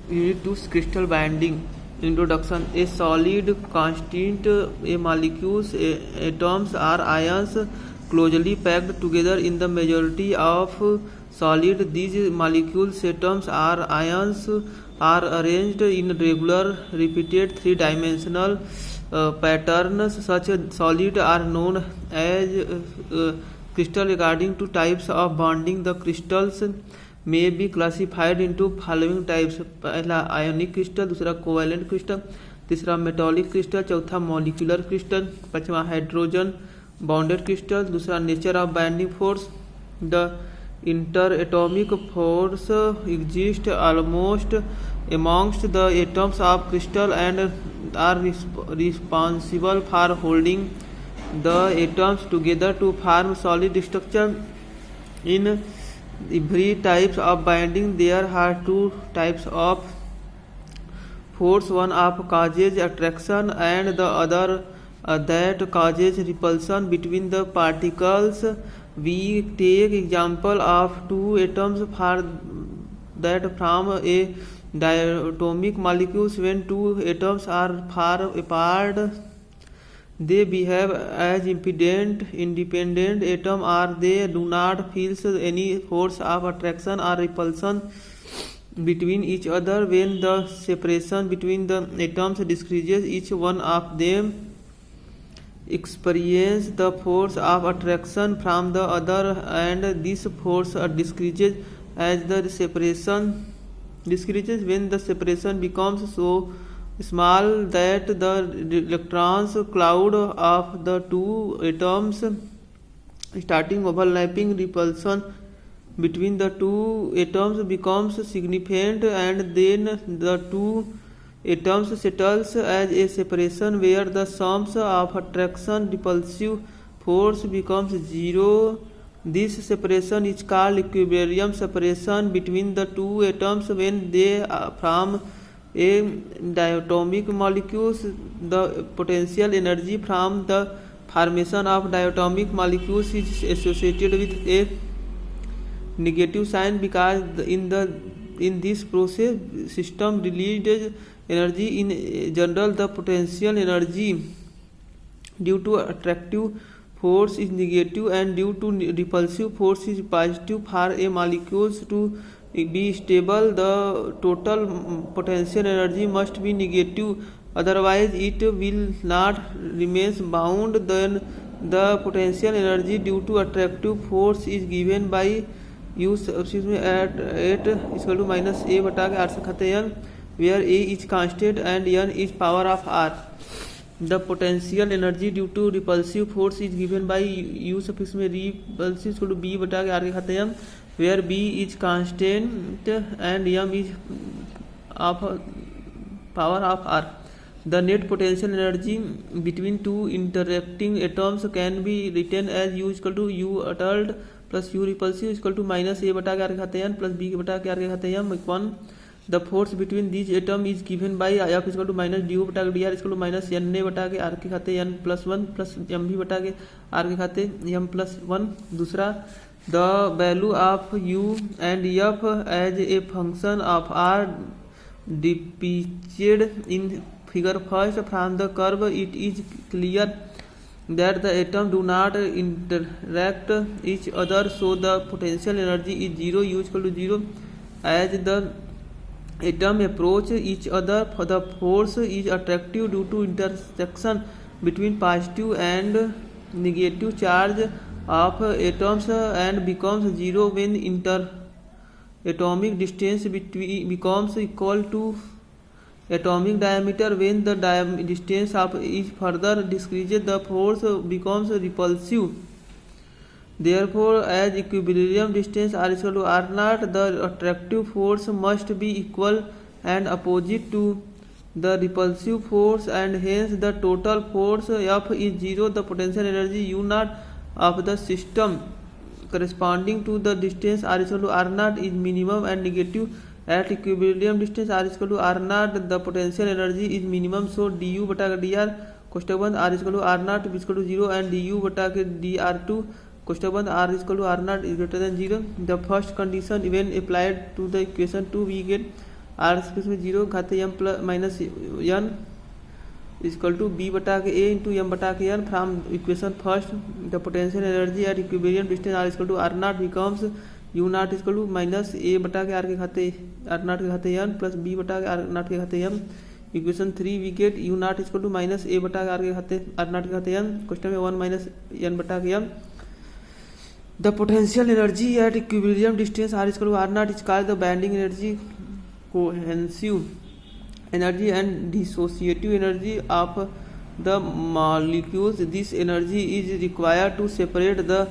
Unit 2 crystal binding. Introduction. A solid constant, a molecules, atoms or ions closely packed together in the majority of solid. These molecules, atoms or ions are arranged in regular repeated three-dimensional patterns. Such solid are known as crystal. According to types of bonding, the crystals may be classified into following types. पहला ionic crystal, दूसरा covalent crystal, तीसरा मेटॉलिक crystal, चौथा molecular crystal, पांचवा hydrogen bonded crystal, दूसरा nature of binding force. The inter atomic force exist almost amongst the atoms of crystal and are responsible for holding the atoms together to form solid structure. In every types of binding there are two types of force, one of causes attraction and the other that causes repulsion between the particles. We take example of two atoms for that from a diatomic molecules. When two atoms are far apart, they behave as independent atom, or they do not feel any force of attraction or repulsion between each other. When the separation between the atoms decreases, each one of them experience the force of attraction from the other, and this force decreases as the separation decreases. When the separation becomes so small that the electrons cloud of the two atoms starting overlapping, repulsion between the two atoms becomes significant, and then the two atoms settles as a separation where the sums of attraction repulsive force becomes zero. This separation is called equilibrium separation between the two atoms. When they form a diatomic molecules, the potential energy from the formation of diatomic molecules is associated with a negative sign, because in this process system releases energy. In general, the potential energy due to attractive force is negative and due to repulsive force is positive. For a molecules to be stable, the total potential energy must be negative, otherwise it will not remain bound. Then the potential energy due to attractive force is given by u at 8 equal to minus a बटा के r से खाते n, where a is constant and n is power of r. The potential energy due to repulsive force is given by u suffix में repulsive equal to b बटा के r के खाते m, where b is constant and m is of power of r. The net potential energy between two interacting atoms can be written as u equal to u adult plus u repulsive equal to minus a बटा के r के खाते n plus b बटा के r के खाते m upon the force between these atoms is given by f equal to minus du बटा के dr equal to minus n a बटा के r के खाते n plus 1 plus m भी बटा के r के खाते m plus 1. दूसरा, the value of u and f as a function of r depicted in figure first. From the curve it is clear that the atoms do not interact each other, so the potential energy is zero, u equal to 0. As the atoms approach each other, the force is attractive due to intersection between positive and negative charge of atoms, and becomes zero when interatomic distance becomes equal to atomic diameter. When the distance of each further decreases, the force becomes repulsive. Therefore, as equilibrium distance r equal to r naught, the attractive force must be equal and opposite to the repulsive force, and hence the total force F is zero. The potential energy u naught of the system corresponding to the distance r equal to r naught is minimum and negative. At equilibrium distance r equal to r naught, the potential energy is minimum, so du बटा के dr कोष्टक बंद r equal to r naught is equal to 0 and du बटा के dr2 कोष्टक बंद r is equal to r naught is greater than 0. The first condition when applied to the equation 2, we get R केस में 0 घाते m plus minus n equal to b बटा के a इंटू m बटा के n from equation first the potential energy at equilibrium distance r equal to r nought becomes u nought equal to minus a बटा के r के घाते r nought के घाते n plus b बटा के r नॉट के घाते m equation 3 we get u nought equal to minus a बटा के r के घाते r नॉट के घाते n क्वेश्चन में 1 माइनस n बटा के m the potential energy at equilibrium distance r equal to r nought is called the binding energy cohesive energy and dissociative energy of the molecules. This energy is required to separate the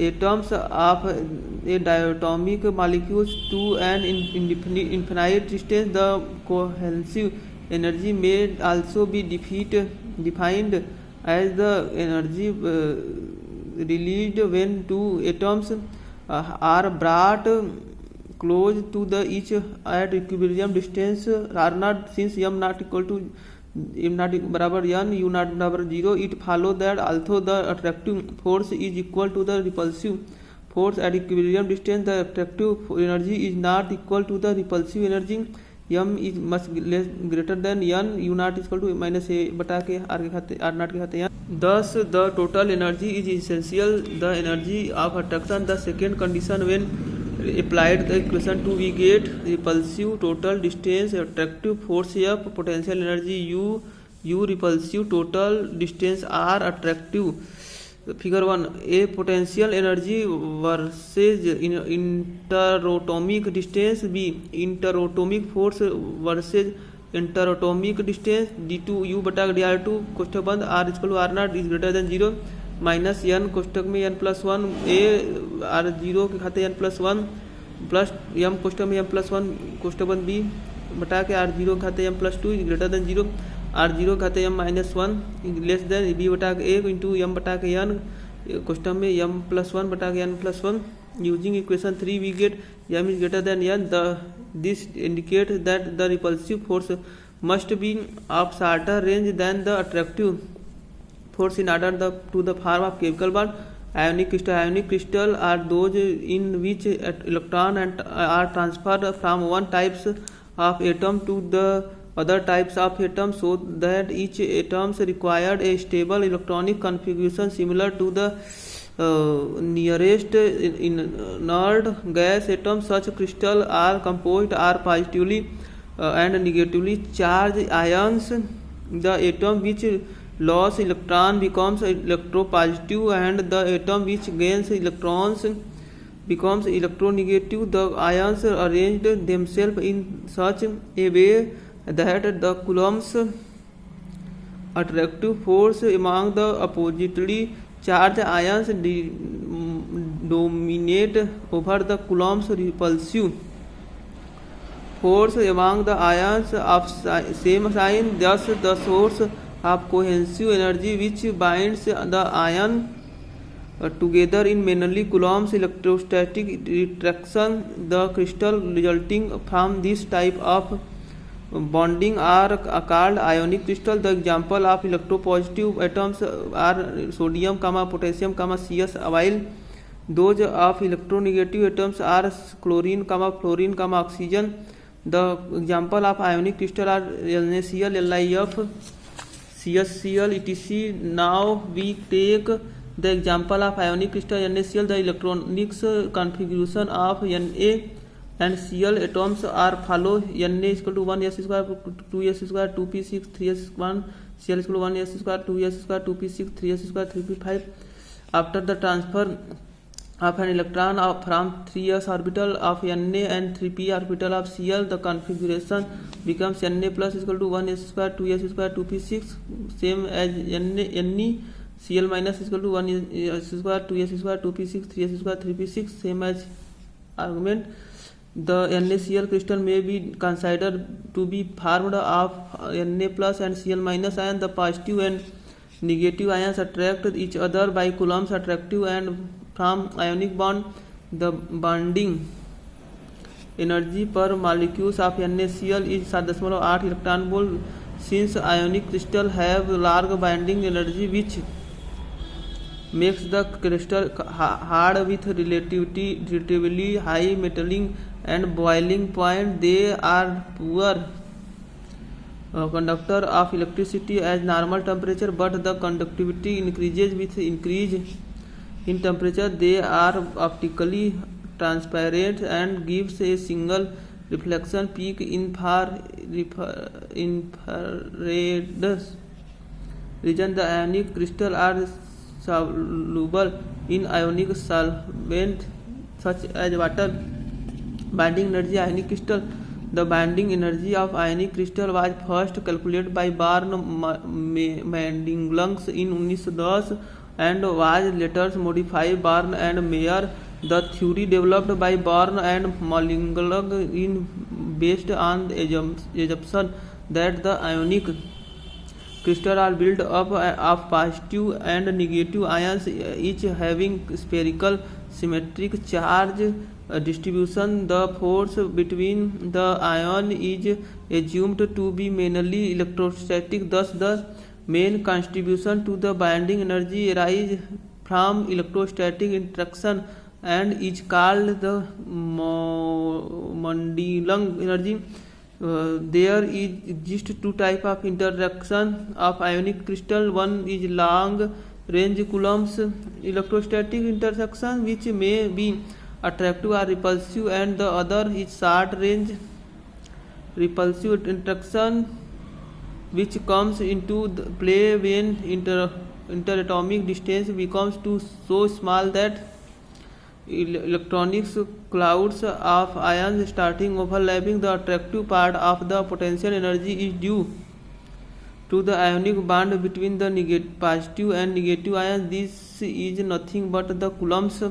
atoms of a diatomic molecules to an infinite distance. The cohesive energy may also be defined as the energy released when two atoms are brought close to the each at equilibrium distance r naught. Since m not equal to m not बराबर n u not बराबर 0, it follow that although the attractive force is equal to the repulsive force at equilibrium distance, the attractive energy is not equal to the repulsive energy. m is much less greater than n u not is equal to minus a बटा के r के खाते r naught के खाते n. Thus the total energy is essential the energy of attraction. The second condition when applied the equation 2 we get repulsive total distance attractive force f potential energy u repulsive total distance r attractive. Figure 1 a potential energy versus interatomic distance, b interatomic force versus interatomic distance, d2 u बटा dr2 कोष्ठक बंद r equal to r nought is greater than 0 minus n कोष्ठक में n plus 1 a r 0 के खाते n plus 1 plus m कोष्ठक में m plus 1 कोष्ठक बंद b बटा के r 0 खाते m plus 2 is greater than 0 r 0 खाते m minus 1 less than b बटा के 1 इंटू m बटा के n कोष्ठक में m प्लस 1 बटा के n plus 1. Using equation 3 we get m is greater than n. This indicates that the repulsive force must be of shorter range than the attractive force in order to the form of chemical bond. Ionic crystal are those in which electron are transferred from one types of atom to the other types of atom, so that each atoms required a stable electronic configuration similar to the nearest inert gas atom. Such crystals are composed are positively and negatively charged ions. The atom which loss electron becomes electropositive and the atom which gains electrons becomes electronegative. The ions arrange themselves in such a way that the Coulomb's attractive force among the oppositely charged ions dominate over the Coulomb's repulsive force among the ions of same sign. Thus the source of cohesive energy which binds the ion together in mainly Coulomb's electrostatic attraction. The crystal resulting from this type of bonding are called ionic crystal. The example of electropositive atoms are sodium, potassium, Cs, while those of electronegative atoms are chlorine, fluorine, oxygen. The example of ionic crystal are NaCl, LiF, CsCl, etc. Now we take the example of ionic crystal NaCl. The electronics configuration of Na and Cl atoms are follow. Na is equal to 1s square, 2s square, 2p6, 3s 1. Cl is equal to 1s square, 2s square, 2p6, 3s square, 3p5. After the transfer of an electron from 3s orbital of Na and 3p orbital of Cl, the configuration becomes Na plus is equal to 1s square, 2s square, 2p6, same as Ne. Cl minus is equal to 1s square, 2s square, 2p6, 3s square, 3p6, same as argument. The NaCl crystal may be considered to be formed of Na plus and Cl minus ion. The positive and negative ions attract each other by Coulomb's attractive and from ionic bond. The bonding energy per molecules of NaCl is 7.8 electron volt. Since ionic crystals have large binding energy which makes the crystal hard with relatively high metallic and boiling point. They are poor conductor of electricity at normal temperature, but the conductivity increases with increase in temperature. They are optically transparent and gives a single reflection peak in infrared region. The ionic crystals are soluble in ionic solvent such as water. Binding energy ionic crystal. The binding energy of ionic crystal was first calculated by Born Mandinglangs in 1910 and was later modified by Born and Mayer. The theory developed by Born and Mandinglang is based on the assumption that the ionic crystals are built up of positive and negative ions, each having spherical symmetric charge distribution. The force between the ion is assumed to be mainly electrostatic. Thus, the main contribution to the binding energy arises from electrostatic interaction and is called the Mandinglang energy. There exist two types of interaction of ionic crystal. One is long range Coulomb's electrostatic interaction, which may be attractive or repulsive, and the other is short range repulsive interaction, which comes into play when interatomic distance becomes so small that electronic clouds of ions starting overlapping. The attractive part of the potential energy is due to the ionic bond between the positive and negative ions. This is nothing but the Coulomb's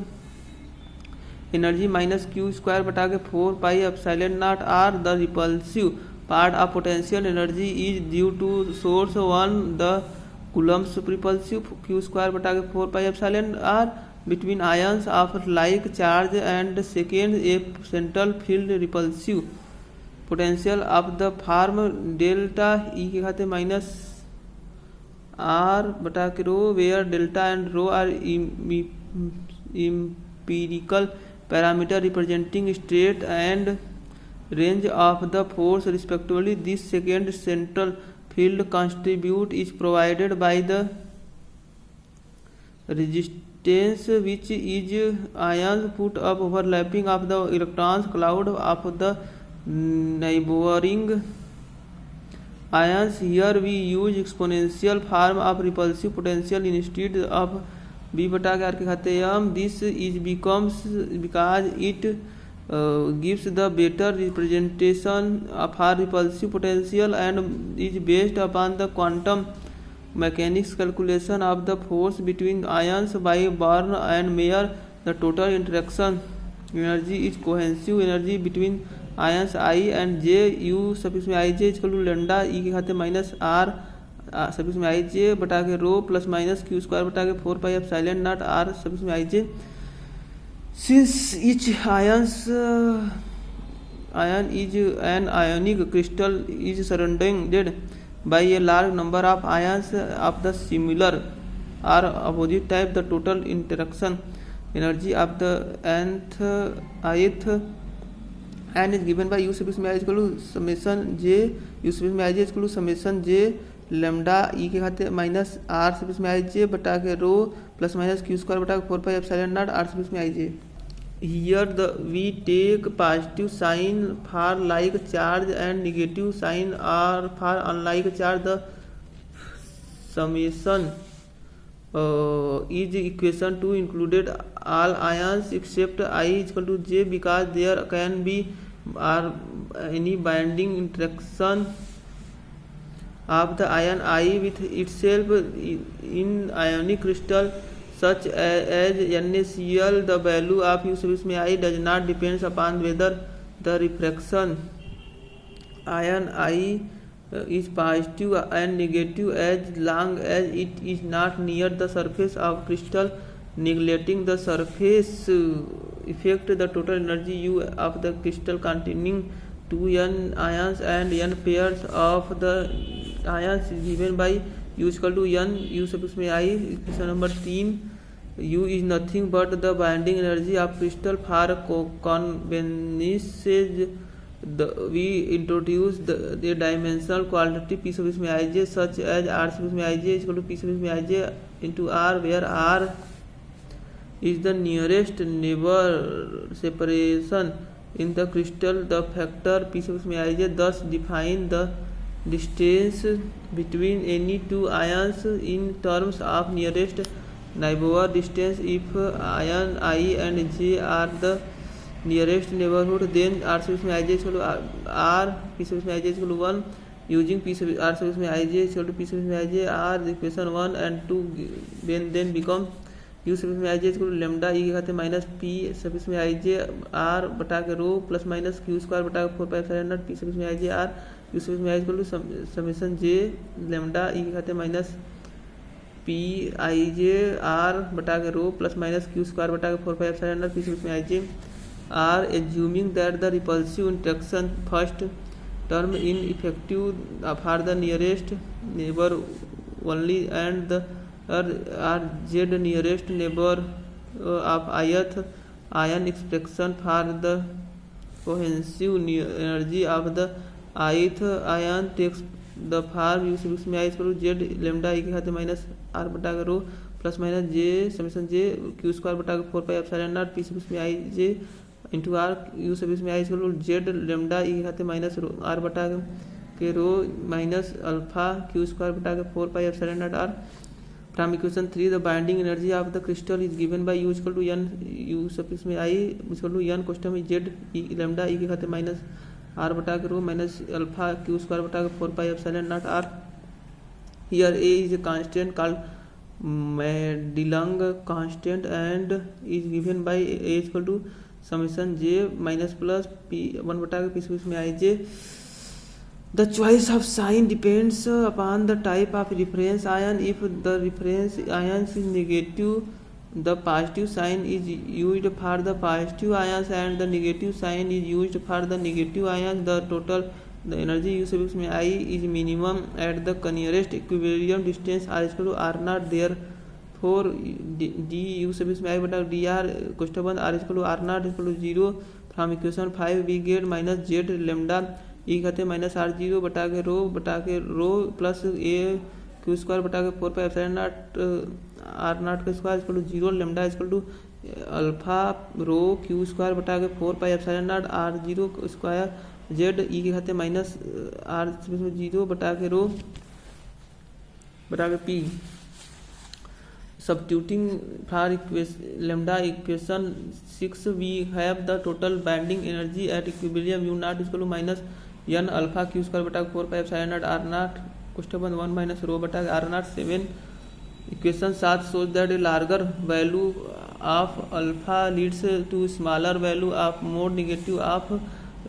energy minus q square बटा के 4 pi epsilon naught r. The repulsive part of potential energy is due to source 1, the Coulomb's repulsive q square बटा के 4 pi epsilon r between ions of like charge, and second a central field repulsive potential of the form delta E के खाते minus r बटा के rho, where delta and rho are empirical parameter representing state and range of the force respectively. This second central field contribute is provided by the resistance, which is ions put up overlapping of the electrons cloud of the neighboring ions. Here we use exponential form of repulsive potential instead of b बटा के r के खाते m. This is because it gives the better representation for repulsive potential and is based upon the quantum mechanics calculation of the force between ions by Born and Mayer. The total interaction energy is cohesive energy between ions I and j. U suffix में ij equal to lambda e के खाते minus r suffix में ij बटा के rho plus minus Q square बटा के 4 pi epsilon nought r suffix में ij. Since each ion is an ionic crystal is surrounded by a large number of ions of the similar or opposite type, the total interaction energy of the nth n is given by u suffix में i equal to summation j, u suffix में ij equal to summation j lambda e के खाते minus r suffix में ij बटा के rho plus minus Q square बटा के 4 pi epsilon nought r suffix में ij. Here we take positive sign for like charge and negative sign are for unlike charge. The summation is equation to included all ions except I is equal to j, because there can be or any binding interaction of the ion I with itself in ionic crystal such as NaCl. The value of u suffix में I does not depends upon whether the refraction ion I is positive and negative as long as it is not near the surface of crystal. Neglecting the surface effect, the total energy U of the crystal containing 2 n ions and n pairs of the ions is given by u equal to n u suffix में I. Question number 3 U is nothing but the binding energy of crystal. For convenience, we introduce the dimensional quantity P sub इसमें Ij such as R sub इसमें Ij is equal to P sub इसमें Ij into R, where R is the nearest neighbor separation in the crystal. The factor P sub इसमें Ij thus define the distance between any two ions in terms of nearest neighbor distance. If ion I and J are the nearest neighborhood, then R sub इसमें Ij is equal to R, P sub इसमें Ij is equal to 1. Using P sub R sub इसमें Ij is equal to P sub इसमें Ij R, the equation 1 and 2 then become U sub इसमें Ij is equal to lambda E के खाते minus P sub इसमें Ij R बटा के rho plus minus Q square बटा के 4 pi epsilon nought P sub इसमें Ij R, U sub इसमें Ij is equal to summation J lambda E के खाते माइनस P Ij R बटा के rho plus minus Q square बटा के 4 pi epsilon nought P sub इसमें Ij R, assuming that the repulsive interaction first term in effective for the nearest neighbor only and the are Z nearest neighbor of ith ion expression for the cohesive energy of the ith ion takes the form U sub इसमें I is equal to Z lambda E के खाते minus R बटा के rho plus minus J summation J Q square बटा के 4 pi epsilon nought P sub इसमें Ij into R, U sub इसमें I is equal to Z lambda E के खाते माइनस R बटा के rho minus alpha Q square बटा के 4 pi epsilon nought R. From equation 3, the binding energy of the crystal is given by U is equal to N, U sub इसमें I is equal to N question में Z lambda E के खाते minus R बटा के rho minus alpha Q square बटा के 4 pi epsilon nought R. Here A is a constant called Madelung constant and is given by A is equal to summation J minus plus P 1 बटा के P sub इसमें Ij. The choice of sign depends upon the type of reference ion. If the reference ion is negative, the positive sign is used for the positive ions and the negative sign is used for the negative ions. The total the energy U sub इसमें I is minimum at the nearest equilibrium distance R is equal to R naught. Therefore D U sub इसमें I बटा dr question बंद R is equal to R naught is equal to 0. From equation 5 we get minus Z lambda E खाते minus R0 बटा के rho plus A Q square बटा के 4 pi epsilon nought R nought का square equal to 0 lambda equal to alpha rho Q square बटा के 4 pi epsilon nought R0 square Z E के खाते माइनस R0 बटा के रो बटा के P. Substituting for lambda equation 6, we have the total binding energy at equilibrium U naught is equal to minus N alpha Q square बटा 4 pi epsilon nought R naught question 1 minus rho बटा R naught 7. Equation 7 shows that a larger value of alpha leads to smaller value of more negative of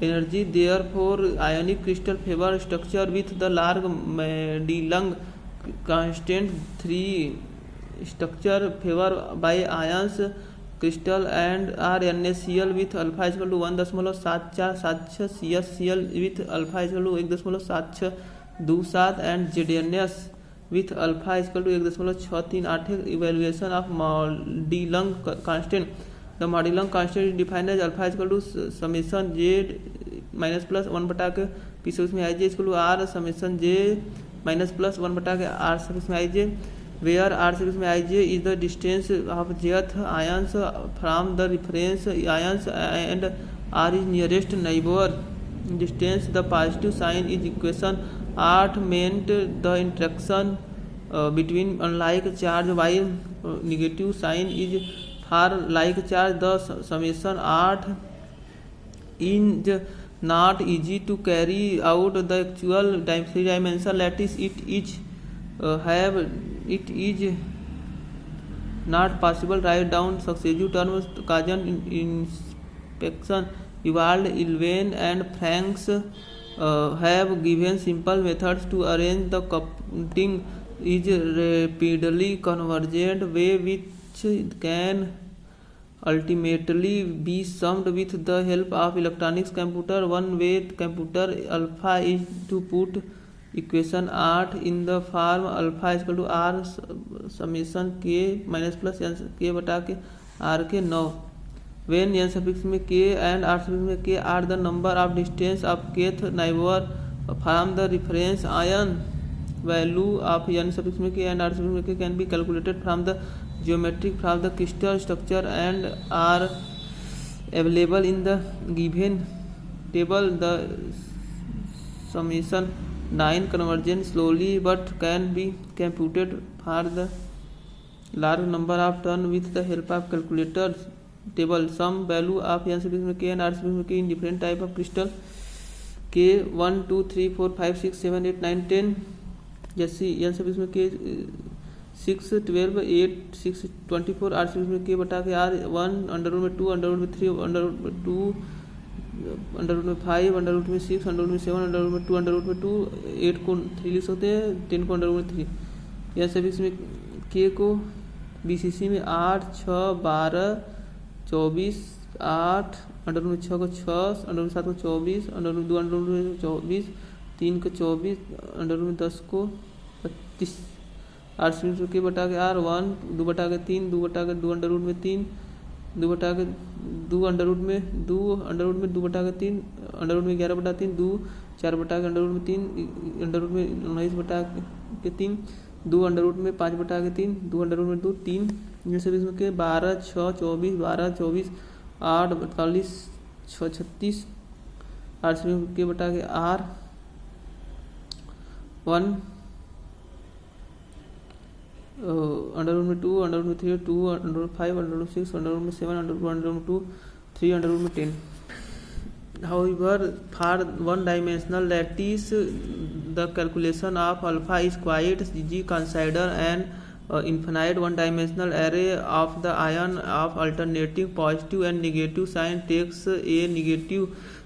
energy. Therefore ionic crystal favor structure with the large Madelung constant. 3 structure favor by ions crystal and are NaCl with alpha is equal to 1.7476 CsCl with alpha is equal to 1.7627 and ZnS with alpha is equal to 1.638. Evaluation of Madelung constant. The Madelung constant is defined as alpha is equal to summation J minus plus 1 बटा के P sub इसमें Ij is equal to R summation J minus plus 1 बटा के R sub इसमें Ij, where R sub इसमें Ij is the distance of jth ions from the reference ions and R is nearest neighbor distance. The positive sign is equation 8 meant the interaction between unlike charge, while negative sign is for like charge. The summation 8 is not easy to carry out the actual three-dimensional lattice. It is not possible write down successive terms. Kajan inspection evolved. Ilven and Franks have given simple methods to arrange the coupling is rapidly convergent way which can ultimately be summed with the help of electronics computer. One way computer alpha is to put equation 8 in the form alpha equal to R summation K minus plus N K बटा के are के 9 when an suffix में K and R suffix में K are the number of distance of kth neighbour from the reference ion value of N suffix में K and R suffix में K can be calculated from the geometric from the crystal structure and are available in the given table. The summation 9 converges slowly but can be computed for the large number of turns with the help of calculator table. Some value of n suffix में k and r suffix में k in different type of crystal k 1 2 3 4 5 6 7 8 9 10 जैसे n suffix में k 6 12 8 6 24 are suffix में के बटा के are 1 under root में 2 under root में 3 अंडर रूट में 2 अंडर रूट में 5 अंडर रूट में 6 अंडर रूट में 7 अंडर रूट में 2 अंडर रूट में 2 8 को 3 लिख सकते हैं 10 को अंडर रूट में 3 यह सफिक्स में के को बीसीसी में 8 6 12 24 8 अंडर रूट में 6 को 6 अंडर रूट में 7 को 24 अंडर रूट में 2 अंडर रूट में 24 3 को 24 अंडर रूट में 10 को 25 आर सफिक्स के बटा के आर 1 2 बटा के 3 2 बटा के 2 अंडर रूट में 3 2 बटा के 2 अंडर रूट में 2 अंडर रूट में 2 बटा के 3 अंडर रूट में 11 बटा 3 2 4 बटा के अंडर रूट में 3 अंडर रूट में 19 बटा के 3 2 अंडर रूट में 5 बटा के 3 2 अंडर रूट में 2 3 ये सब इसमें के 12 6 24 12 24 8 42 6 36 आर सफिक्स के बटा के आर 1 अंडर रूट में 2 अंडर रूट में 3 2 under root 5 under root 6 under root में 7 अंडर रूट में 2 3 अंडर रूट में 10. However, for one dimensional lattice the calculation of alpha is quite easy. Consider an infinite one dimensional array of the ion of alternating positive and negative sign. Takes a negative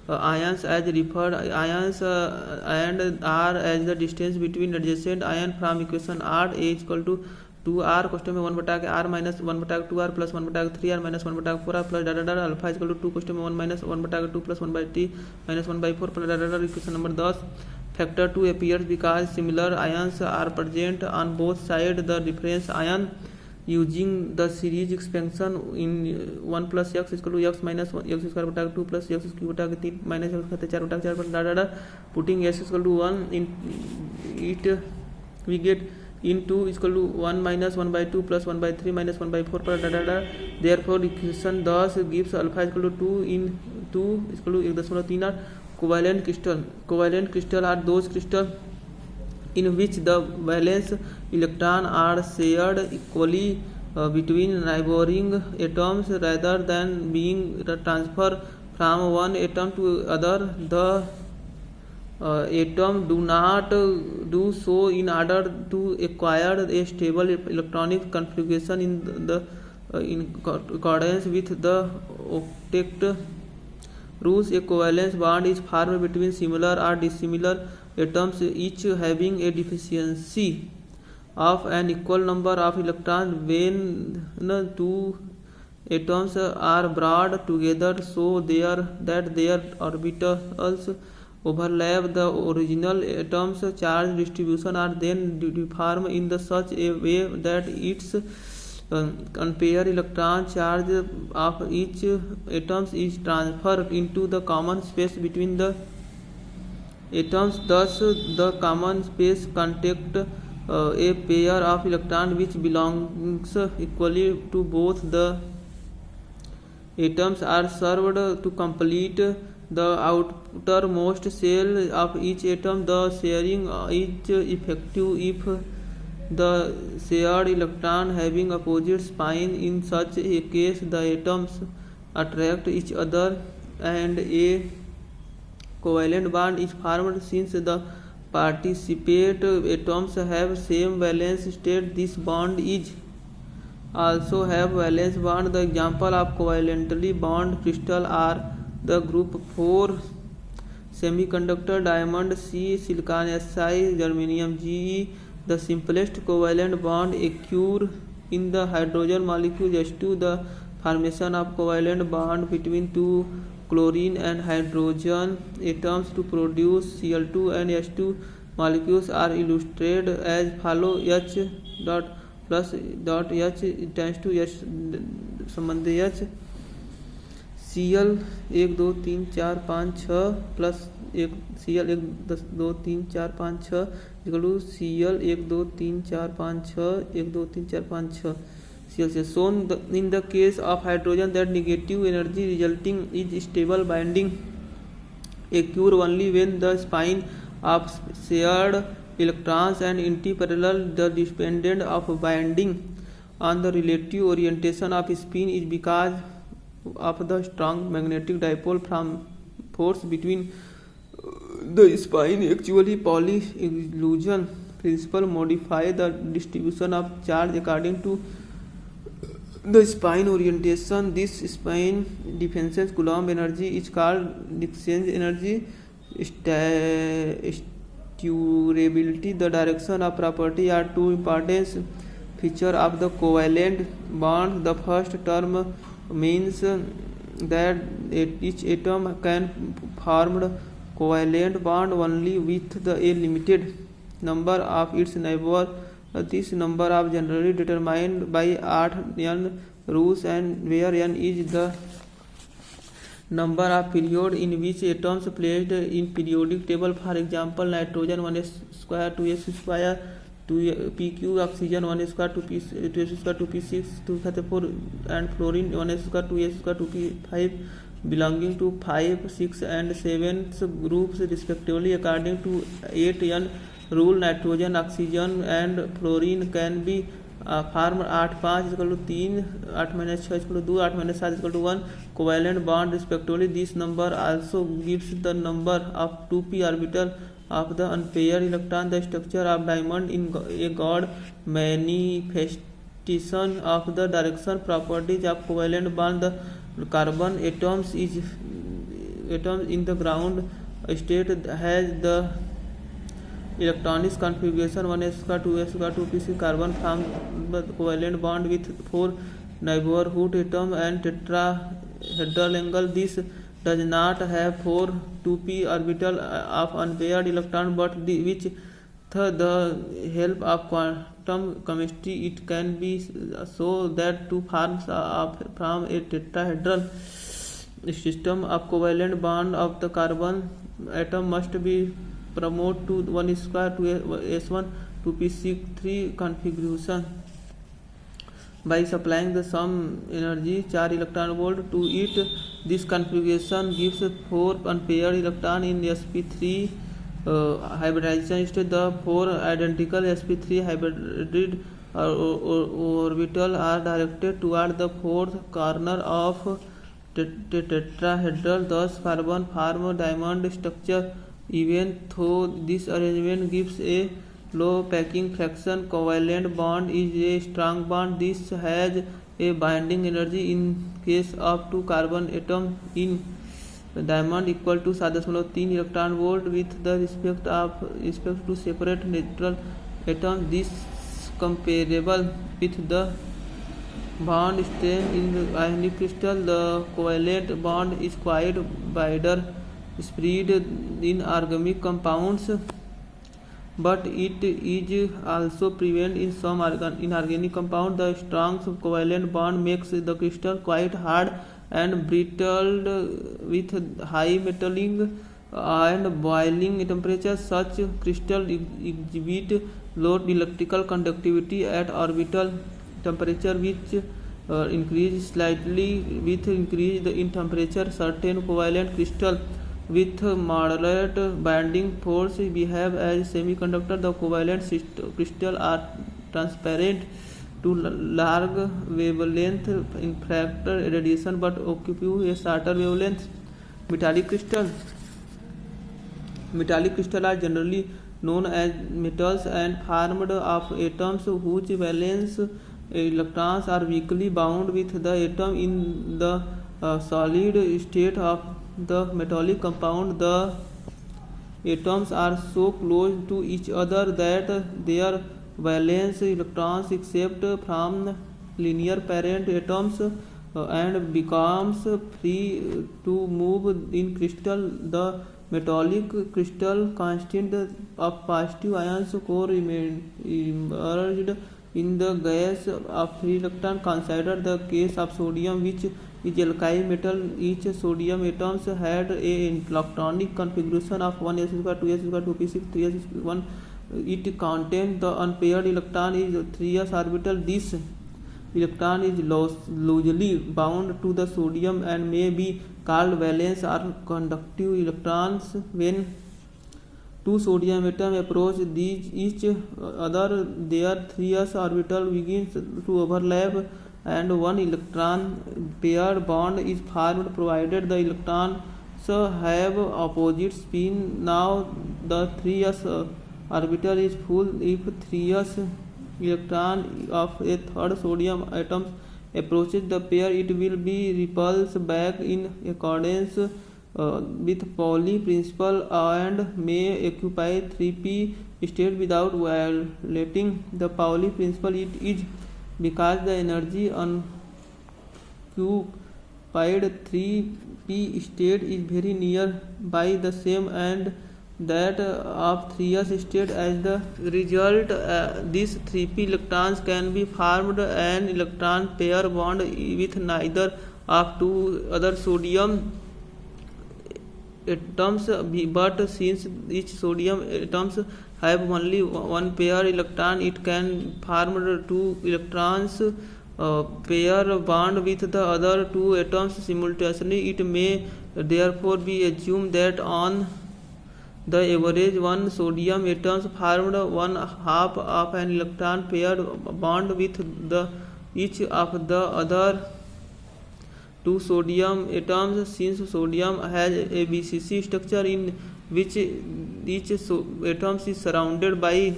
ions as referred ions and r as the distance between adjacent ion. From equation r a is equal to 2r question में 1 बटा के r minus 1 बटा के 2r plus 1 बटा के 3r minus 1 बटा के 4r plus डाटा अल्फा इक्वल टू 2 क्वेश्चन में 1 माइनस 1 बटा के 2 plus 1 by T minus 1 by 4 plus डाटा equation number 10 factor 2 appears because similar ions are present on both sides the difference ion. Using the series expansion in 1 plus x is equal to x minus x square बटा के 2 plus x cube बटा के 3 minus x खाते 4 बटा के 4 पर data putting x is equal to 1 in it we get in 2 is equal to 1 minus 1 by 2 plus 1 by 3 minus 1 by 4 पर data therefore equation 10 gives alpha is equal to 2 in 2 is equal to 1.3r. Covalent crystal are those crystal in which the valence electron are shared equally between neighboring atoms rather than being transferred from one atom to other. The atom do not do so in order to acquire a stable electronic configuration in accordance with the octet rules. A covalence bond is formed between similar or dissimilar atoms, each having a deficiency of an equal number of electrons. When two atoms are brought together so that their orbitals overlap the original atom's charge distribution are then deformed in such a way that its unpaired electron charge of each atom is transferred into the common space between the atoms. Thus the common space contains a pair of electrons which belongs equally to both the atoms are served to complete the outermost shell of each atom. The sharing is effective if the shared electron having opposite spin. In such a case the atoms attract each other and a covalent bond is formed. Since the participate atoms have same valence state, this bond is also have valence bond. The example of covalently bond crystal are the group 4 semiconductor diamond C, silicon Si, germanium Ge. The simplest covalent bond occur in the hydrogen molecule H2. The formation of covalent bond between two chlorine and hydrogen atoms to produce Cl2 and H2 molecules are illustrated as follow: H dot plus dot H tends to H संबंध H, Cl 1 2 3 4 5 6 plus एक Cl 1 2 3 4 5 6 equal to Cl 1 2 3 4 5 6 1 2 3 4 5 6 Cl से shown in the case of hydrogen that negative energy resulting is stable binding occur only when the spin of shared electrons and antiparallel the dependent of binding on the relative orientation of spin is because of the strong magnetic dipole from force between the spine. Actually, Pauli exclusion principle modify the distribution of charge according to the spine orientation. This spine difference Coulomb energy is called exchange energy. Durability, the direction of property are two important features of the covalent bond. The first term means that each atom can form covalent bond only with a limited number of its neighbors. This number are generally determined by 8n rules, and where n is the number of periods in which atoms placed in periodic table. For example, nitrogen 1s square 2s square 2pq, oxygen 1 square 2s square 2p6 234, and fluorine 1s square 2s square 2p5 belonging to 5, 6 and 7 groups respectively. According to 8n rule, nitrogen, oxygen and fluorine can be formed 8 5 equal to 3, 8 minus 6 equal to 2, 8 minus 7 equal to 1 covalent bond respectively. This number also gives the number of 2p orbital of the unpaired electron. The structure of diamond in a God manifestation of the direction properties of covalent bond. The carbon atoms in the ground state has the electronic configuration 1s square 2s square 2p6. Carbon forms the covalent bond with 4 neighborhood atoms and tetrahedral angle. This does not have 4 2p orbital of unpaired electron, but with the help of quantum chemistry it can be so that two forms from a tetrahedral system of covalent bond of the carbon atom must be promote to 1 square to s1 to p6 configuration by supplying the sum energy 4 electron volt to it. This configuration gives 4 unpaired electron in sp3 hybridization state. The 4 identical sp3 hybrid orbital are directed toward the fourth corner of tetrahedral. Thus carbon form diamond structure. Even though this arrangement gives a low packing fraction, covalent bond is a strong bond. This has a binding energy in case of 2 carbon atoms in diamond equal to 7.3 electron volt with the respect to separate neutral atoms. This comparable with the bond strength in the ionic crystal. The covalent bond is quite wider spread in organic compounds, but it is also present in some inorganic compounds. The strong covalent bond makes the crystal quite hard and brittle with high melting and boiling temperature. Such crystals exhibit low electrical conductivity at orbital temperature, which increase slightly with increase in temperature. Certain covalent crystals with moderate binding force behave as semiconductor. The covalent crystals are transparent to large wavelength infrared radiation but occupy a shorter wavelength. Metallic crystals are generally known as metals and formed of atoms whose valence electrons are weakly bound with the atom. In the solid state of the metallic compound, the atoms are so close to each other that their valence electrons except from linear parent atoms and becomes free to move in crystal. The metallic crystal consisting of positive ions core emerged in the gas of free electron. Consider the case of sodium, which is alkyl metal. Each sodium atoms had a electronic configuration of 1s square, 2s square, 2p6, 3s 1. It contains the unpaired electron is 3s orbital. This electron is loosely bound to the sodium and may be called valence or conductive electrons. When two sodium atoms approach each other, their 3s orbital begins to overlap and one electron pair bond is formed, provided the electrons have opposite spin. Now the 3s orbital is full. If 3s electron of a third sodium atom approaches the pair, it will be repulsed back in accordance with Pauli principle and may occupy 3p state without violating the Pauli principle. It is because the energy unoccupied 3p state is very near by the same and that of 3s state. As the result, these 3p electrons can be formed an electron pair bond with neither of two other sodium atoms, but since each sodium atoms have only one pair electron, it can form two electrons pair bond with the other two atoms simultaneously. It may therefore be assumed that on the average, one sodium atom formed one half of an electron pair bond with each of the other two sodium atoms. Since sodium has a BCC structure in which each atom is surrounded by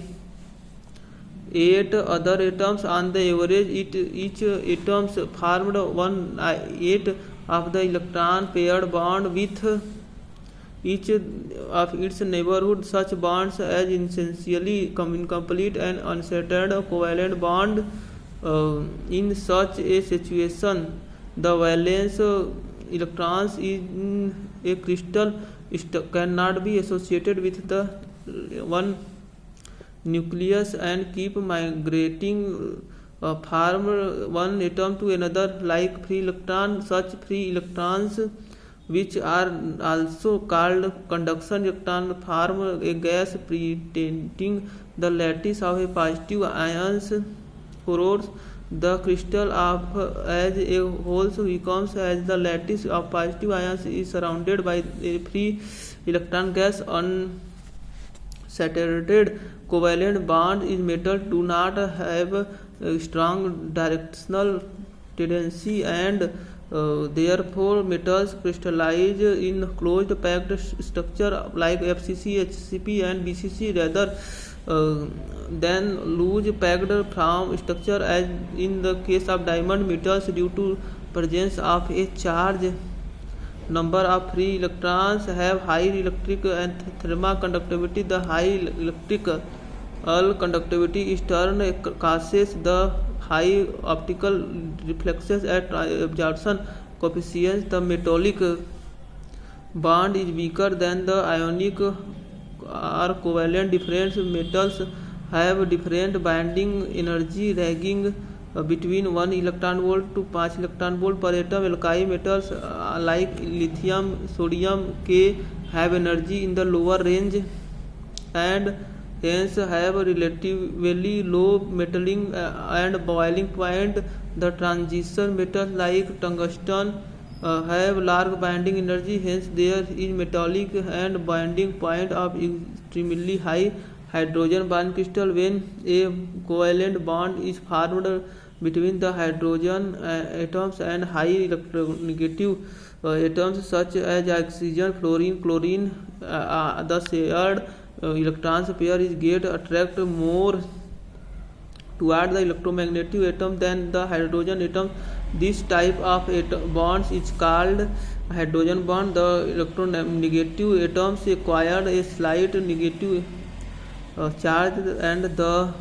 8 other atoms, on the average each atom formed 1/8 of the electron pair bond with each of its neighborhood. Such bonds as essentially incomplete and uncertain covalent bond. In such a situation, the valence electrons in a crystal cannot be associated with the one nucleus and keep migrating from one atom to another like free electrons. Such free electrons, which are also called conduction electrons, form a gas presenting the lattice of a positive ions cores. The crystal as a whole becomes as the lattice of positive ions is surrounded by a free electron gas. Unsaturated covalent bonds in metal do not have a strong directional tendency and therefore metals crystallize in closed packed structure like FCC, HCP and BCC rather than loose packed form structure as in the case of diamond metals. Due to presence of a charge, number of free electrons have high electric and thermal conductivity. The high electrical conductivity in turn causes the high optical reflexes at absorption coefficients. The metallic bond is weaker than the ionic or covalent. Different metals have different binding energy ranging between 1 electron volt to 5 electron volt per atom. Alkyl metals like lithium, sodium, K have energy in the lower range and hence have relatively low melting and boiling point. The transition metals like tungsten have large binding energy, hence there is metallic and binding point of extremely high hydrogen bond crystal. When a covalent bond is formed between the hydrogen atoms and high electronegative atoms such as oxygen, fluorine, chlorine, the shared electrons pair is get attract more toward the electromagnetic atom than the hydrogen atom. This type of bonds is called hydrogen bond. The electronegative atoms acquired a slight negative charge and the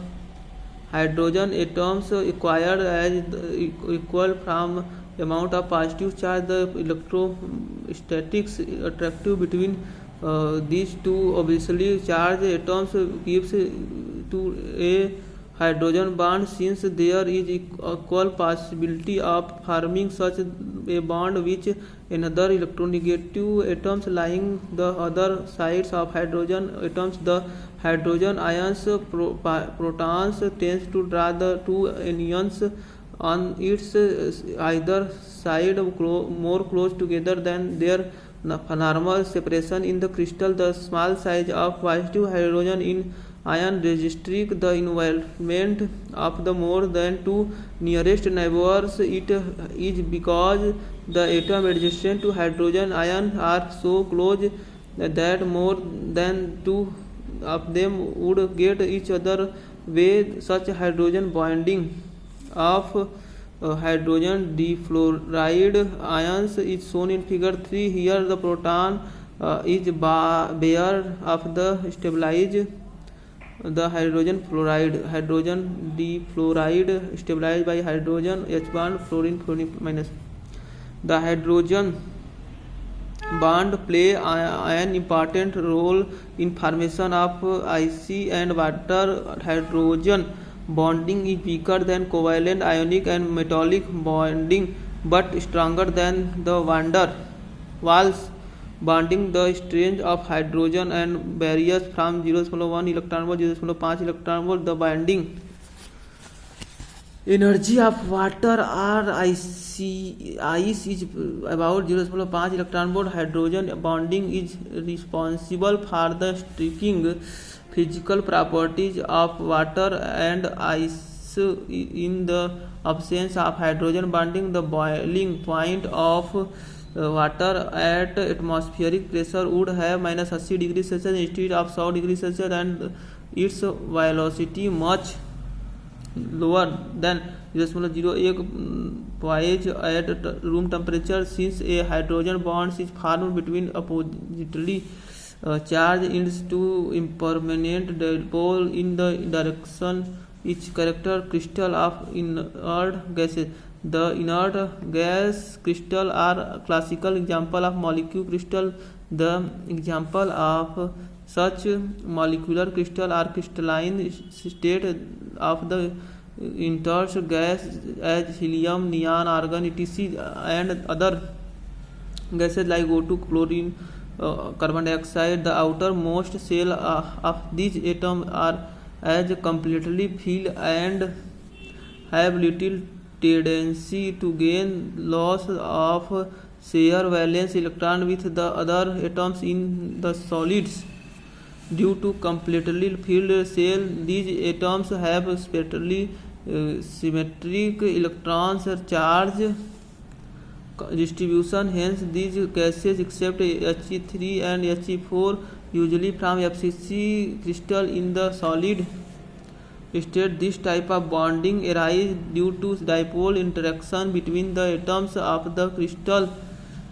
hydrogen atoms acquired as equal from amount of positive charge. The electrostatics attractive between These two obviously charged atoms gives to a hydrogen bond, since there is equal possibility of forming such a bond with another electronegative atoms lying the other sides of hydrogen atoms. The hydrogen ions protons tends to draw the two anions on its either side more close together than their normal separation in the crystal. The small size of positive hydrogen in ion restricts the involvement of the more than two nearest neighbors. It is because the atom adjacent to hydrogen ion are so close that more than two of them would get each other way. Such hydrogen bonding of hydrogen difluoride ions is shown in figure 3. Here the proton is bare of the stabilized the hydrogen difluoride stabilized by hydrogen H bond fluorine minus. The hydrogen bond play an important role in formation of ice and water. Hydrogen bonding is weaker than covalent ionic and metallic bonding, but stronger than the van der Waals bonding. The strength of hydrogen and varies from 0.1 electron volt 0.5 electron volt. The bonding energy of water or ice is about 0.5 electron volt. Hydrogen bonding is responsible for the striking physical properties of water and ice. In the absence of hydrogen bonding, the boiling point of water at atmospheric pressure would have minus 80 degrees Celsius instead of 100 degrees Celsius, and its velocity much lower than 0.01 poise at room temperature. Since a hydrogen bond is formed between oppositely charged ends to impermanent dipole in the direction each character crystal of inert gases. The inert gas crystal are classical example of molecule crystal. The example of such molecular crystal are crystalline state of the inert gas as helium, neon, argon, etc., and other gases like O2, chlorine, carbon dioxide. The outermost shell of these atoms are as completely filled and have little tendency to gain loss of share valence electron with the other atoms in the solids. Due to completely filled shell, these atoms have spectrally symmetric electrons charge distribution. Hence, these gases except He3 and He4 usually from FCC crystal in the solid state. This type of bonding arises due to dipole interaction between the atoms of the crystal.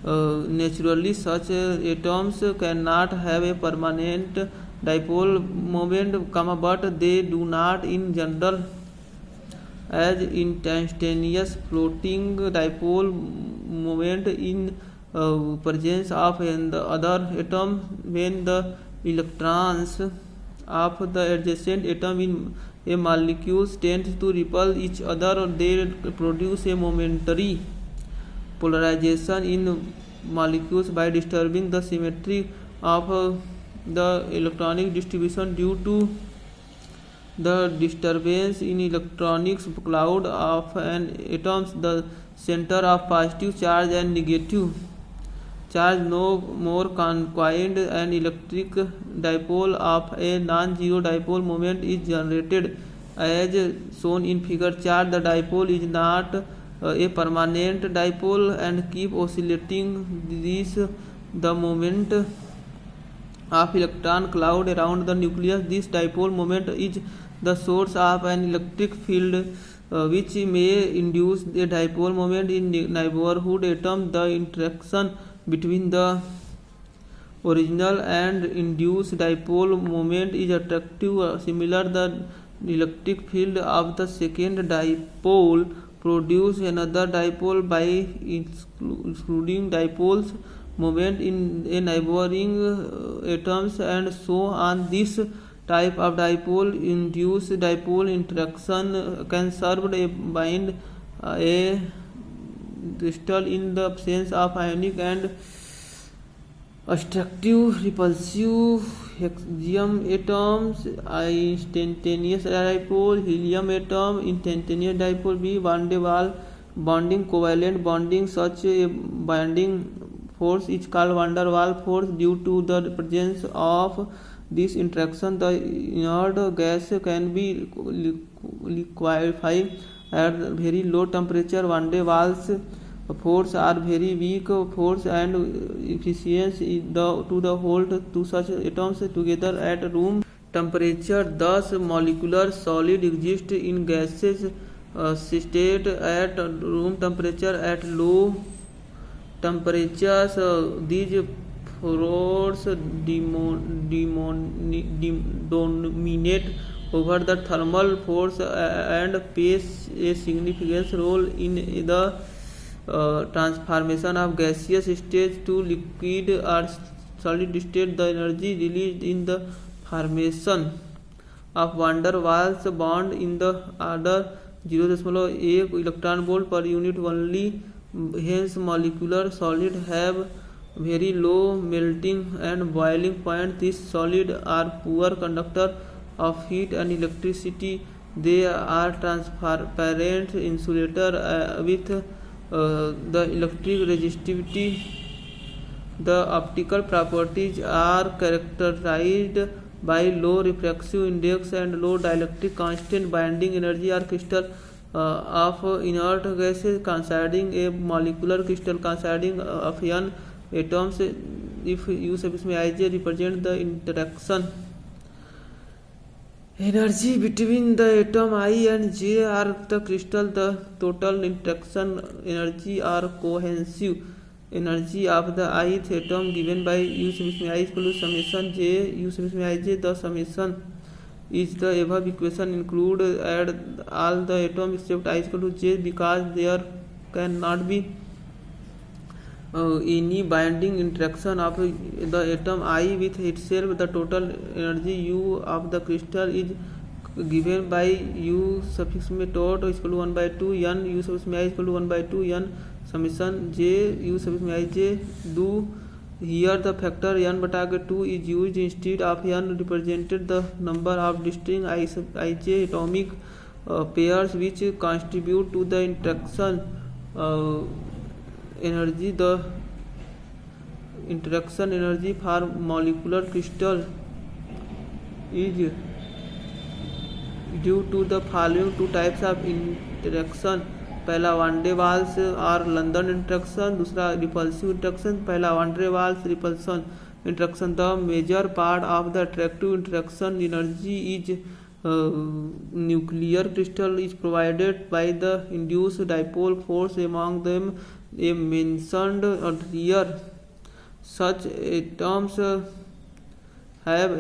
Naturally, such atoms cannot have a permanent dipole moment, but they do not in general as instantaneous floating dipole moment in presence of the other atom. When the electrons of the adjacent atom in a molecule tend to repel each other, they produce a momentary polarization in molecules by disturbing the symmetry of the electronic distribution. Due to the disturbance in electronics cloud of an atom, the center of positive charge and negative charge no more confined. An electric dipole of a non-zero dipole moment is generated as shown in figure chart. The dipole is not a permanent dipole and keep oscillating. The moment of electron cloud around the nucleus. This dipole moment is the source of an electric field which may induce a dipole moment in neighborhood atom. The interaction between the original and induced dipole moment is attractive. Similar, the electric field of the second dipole produce another dipole by excluding dipoles movement in a neighboring atoms and so on. This type of dipole induced dipole interaction can serve a bind a crystal in the absence of ionic and attractive repulsive helium atoms. Instantaneous dipole helium atom instantaneous dipole b van der Waals bonding covalent bonding. Such a binding force is called van der Waals force. Due to the presence of this interaction, the inert gas can be liquefied at very low temperature. Van der Waals force are very weak force and efficient to hold two such atoms together at room temperature. Thus, molecular solid exist in gaseous state at room temperature. At low temperatures, these forces dominate over the thermal force and plays a significant role in the transformation of gaseous state to liquid or solid state. The energy released in the formation of van der Waals bond in the order 0.1 electron volt per unit only. Hence, molecular solid have very low melting and boiling point. These solids are poor conductor of heat and electricity. They are transparent insulator with the electric resistivity. The optical properties are characterized by low refractive index and low dielectric constant. Binding energy are crystal of inert gases containing a molecular crystal consisting of n atoms. If U suffix में ij represent the interaction energy between the atom I and J are the crystal. The total interaction energy or cohesive energy of the ith atom given by U suffix में I equal to summation J U suffix में ij. The summation is the above equation include add all the atom except I equal to J because there cannot be any binding interaction of the atom I with itself. The total energy U of the crystal is given by U suffix में dot equal to 1/2 n U suffix में I equal to 1/2 n summation J U suffix में ij. Do here the factor n बटा के 2 is used instead of n represented the number of distinct ij atomic pairs which contribute to the interaction energy. The interaction energy for molecular crystal is due to the following two types of interaction. पहला van der Waals और London interaction. दूसरा repulsive interaction. पहला van der Waals repulsion interaction. The major part of the attractive interaction energy is nuclear crystal is provided by the induced dipole force. Among them a mentioned earlier. Such atoms have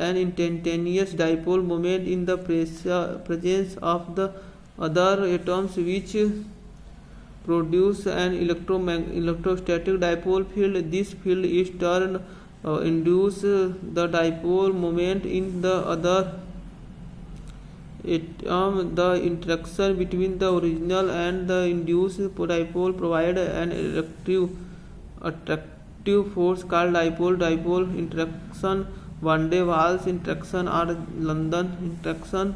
an instantaneous dipole moment in the presence of the other atoms which produce an electrostatic dipole field. This field is turn induce the dipole moment in the other atom. The interaction between the original and the induced dipole provide an attractive force called dipole interaction. Van der Waals interaction or London interaction.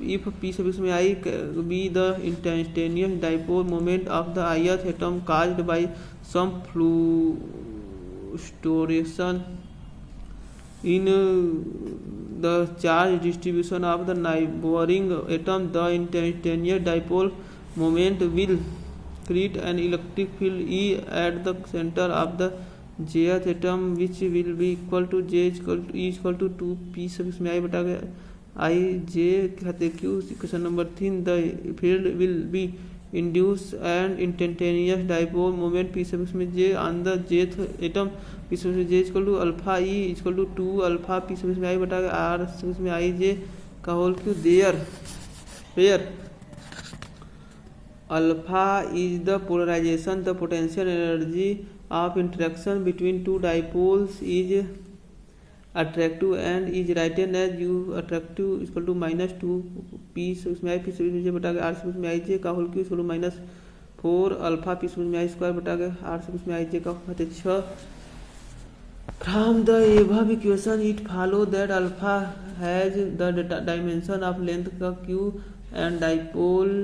If P suffix में I be the instantaneous dipole moment of the ith atom caused by some fluctuation in the charge distribution of the neighboring atom, the instantaneous dipole moment will create an electric field E at the center of the jth atom which will be equal to J equal to 2 P suffix में I बटा के I J खाते Q. Question number 3. The field will be induce an instantaneous dipole moment P suffix में J on the jth atom. P suffix में J equal to alpha E equal to 2 alpha P suffix में I बटा के R suffix में I J का whole cube there where alpha is the polarization. The potential energy of interaction between two dipoles is attractive and is written as u attractive is equal to minus 2 p उसमें आई p से बटा के r से उसमें I जे का whole Q इसको minus 4 alpha p से उसमें आई स्क्वायर बटा के r से उसमें आई जे का होते 6. From the above equation it follow that alpha has the dimension of length का q and dipole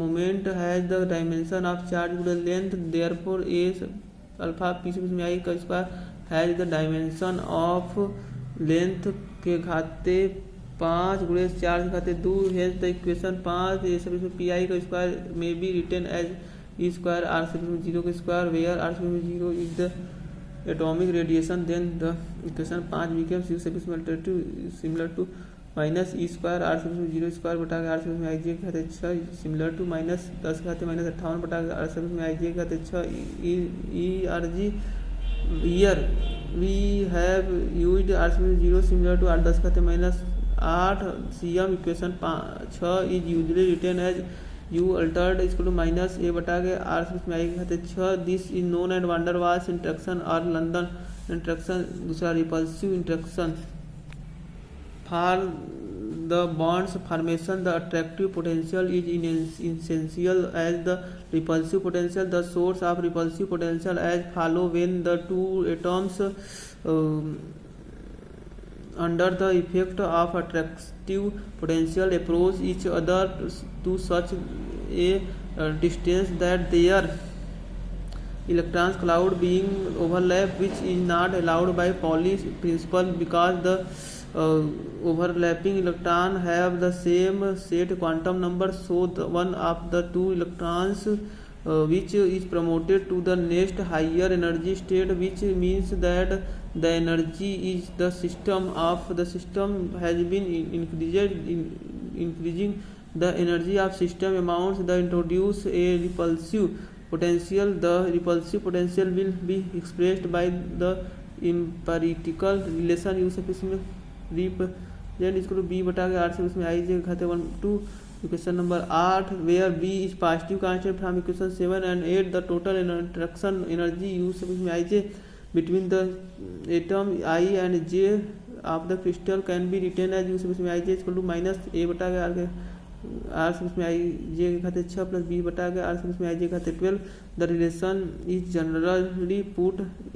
moment has the dimension of charge length. Therefore a alpha p से उसमें आई का square has the dimension of length के घाते 5 गुणे charge के घाते 2 hedge the equation 5 ये सब इसमें पी आई का square may be written as E square R से 0 का स्क्वायर वेयर आर से 0 is the atomic radiation then the equation 5 becomes U sub इसमें alternative similar to minus E square R से 0 square बटा के are से आई जे के घाते 6 सिमिलर टू माइनस 10 के घाते माइनस 58 बटा के आर से आई जे के घाते 6 E R G. Here we have used r 0 similar to r 10 घाते minus 8 cm equation 6 is usually written as u altered is equal to minus a बटा के r में आई घाते 6. This is known as van der Waals interaction or London interaction. दूसरा repulsive interaction. For the bonds formation the attractive potential is essential as the repulsive potential. The source of repulsive potential as follow when the two atoms under the effect of attractive potential approach each other to such a distance that their electrons cloud being overlap, which is not allowed by Pauli principle because the overlapping electron have the same set quantum number. So the one of the two electrons which is promoted to the next higher energy state, which means that the energy is the system of the system has been increasing the energy of system amounts the introduce a repulsive potential. The repulsive potential will be expressed by the empirical relation use of इसमें represent इसको B बटा के 8 से उसमें I J घाते 1 2. Equation number 8 where B is positive constant from equation 7 and 8 the total interaction energy use से उसमें I J between the atom I and J of the crystal can be written as use से उसमें I J equal to minus A बटा के are से उसमें I जे के खाते 6 प्लस बी बटा के आर से उसमें आई जे खाते 12. The relation is generally put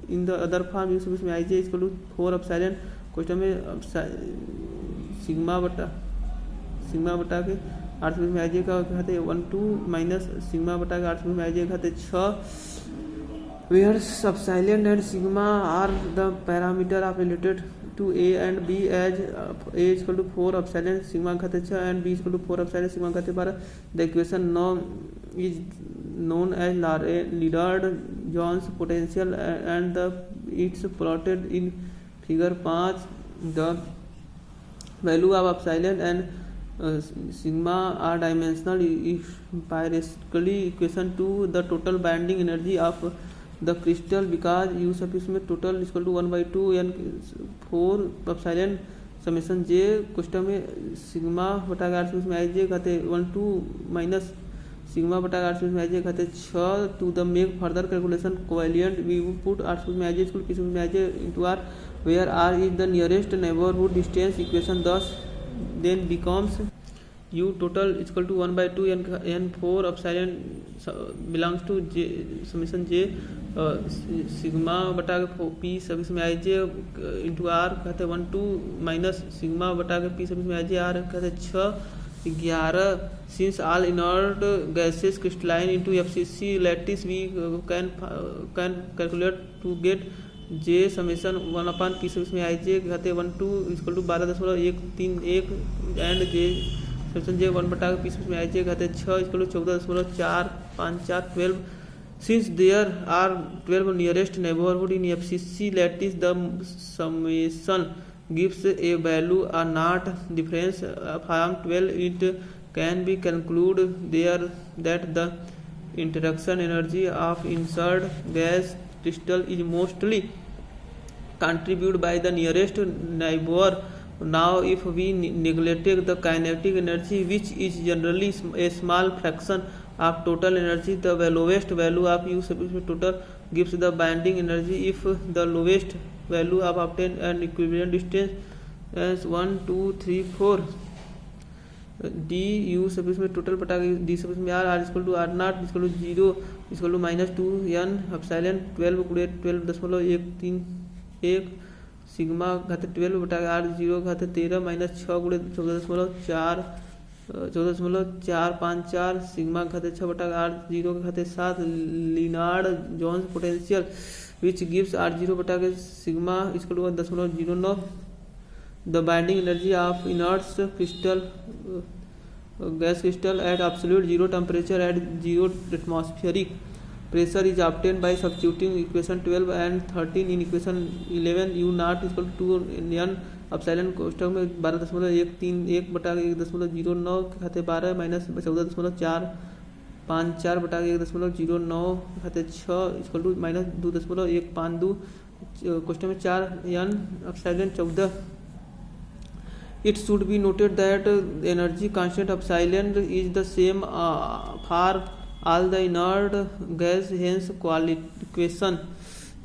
in the other form use से उसमें I J equal to 4 epsilon क्वेश्चन में सिग्मा बटा के 8 में आई जे का खाते 1 2 माइनस सिग्मा बटा के 8 में आई जे खाते 6 where epsilon and sigma are the parameter of related to A and B as A is equal to 4 epsilon sigma खाते 6 and B is equal to 4 epsilon sigma खाते 12. The equation now is known as Lennard-Jones potential and it's plotted in figure 5. The value of epsilon and sigma are dimensional empirically equation to the total binding energy of the crystal because u सब इसमें total is equal to 1/2 n 4 epsilon summation j question में sigma बटा के 8 में I J खाते 1 2 minus sigma बटा के 8 में आई जे खाते 6 to the make further calculation covalent we put 8 में आई जे इक्वल किसी में I J into R where R is the nearest neighbourhood distance equation 10 then becomes u total is equal to 1/2 n 4 epsilon belongs to j summation j sigma बटा के P सब इसमें I J into are कहते 1 2 minus sigma बटा के P सब इसमें I J R कहते 6 11. Since all inert gases crystalline into FCC lattice we can calculate to get J summation 1/p sub इसमें आई जे कहते 1 2 equal to 12.131 and J summation J 1 बटा के P सब इसमें आई जे कहते 6 equal to 14.454 12. Since there are 12 nearest neighborhood in FCC lattice, the summation gives a value a not difference from 12. It can be concluded there that the interaction energy of insert gas crystal is mostly contributed by the nearest neighbor. Now, if we neglected the kinetic energy, which is generally a small fraction of total energy, the lowest value of u total gives the binding energy if the lowest value of obtained an equivalent distance as 1 2 3 4 D U sub इसमें total बटा D sub इसमें R equal to R nought equal to 0 equal to -2 n epsilon 12 गुणे 12.131 sigma घात 12 बटा are 0 घात 13 -6 गुणे 14.4 14.454 sigma घात 6 बटा आर 0 घात 7 Lennard Jones potential which gives R 0 बटा sigma equal to 10.09 the binding energy of inert crystal gas crystal at absolute zero temperature at 0 atmospheric pressure is obtained by substituting equation 12 and 13 in equation 11 u naught is equal to 2 n epsilon कोष्ठक में 12.131 बटा 1.09 खाते 12 minus 14.454 बटा 1.09 खाते 6 equal to minus 2.152 question में 4 n epsilon 14. It should be noted that the energy constant epsilon is the same for all the inert gas. Hence, equation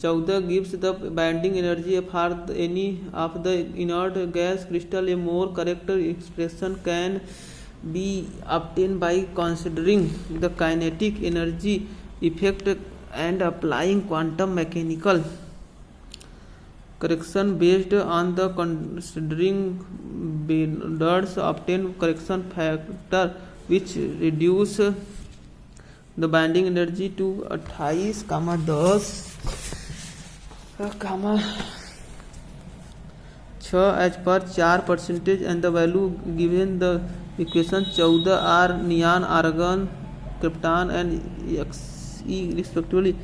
14 gives the binding energy for any of the inert gas crystal. A more correct expression can be obtained by considering the kinetic energy effect and applying quantum mechanical correction based on the considering Béard's obtained correction factor which reduce the binding energy to 28, 10, 6 as per 4% and the value given the equation 14 are neon, argon, krypton and Xe respectively.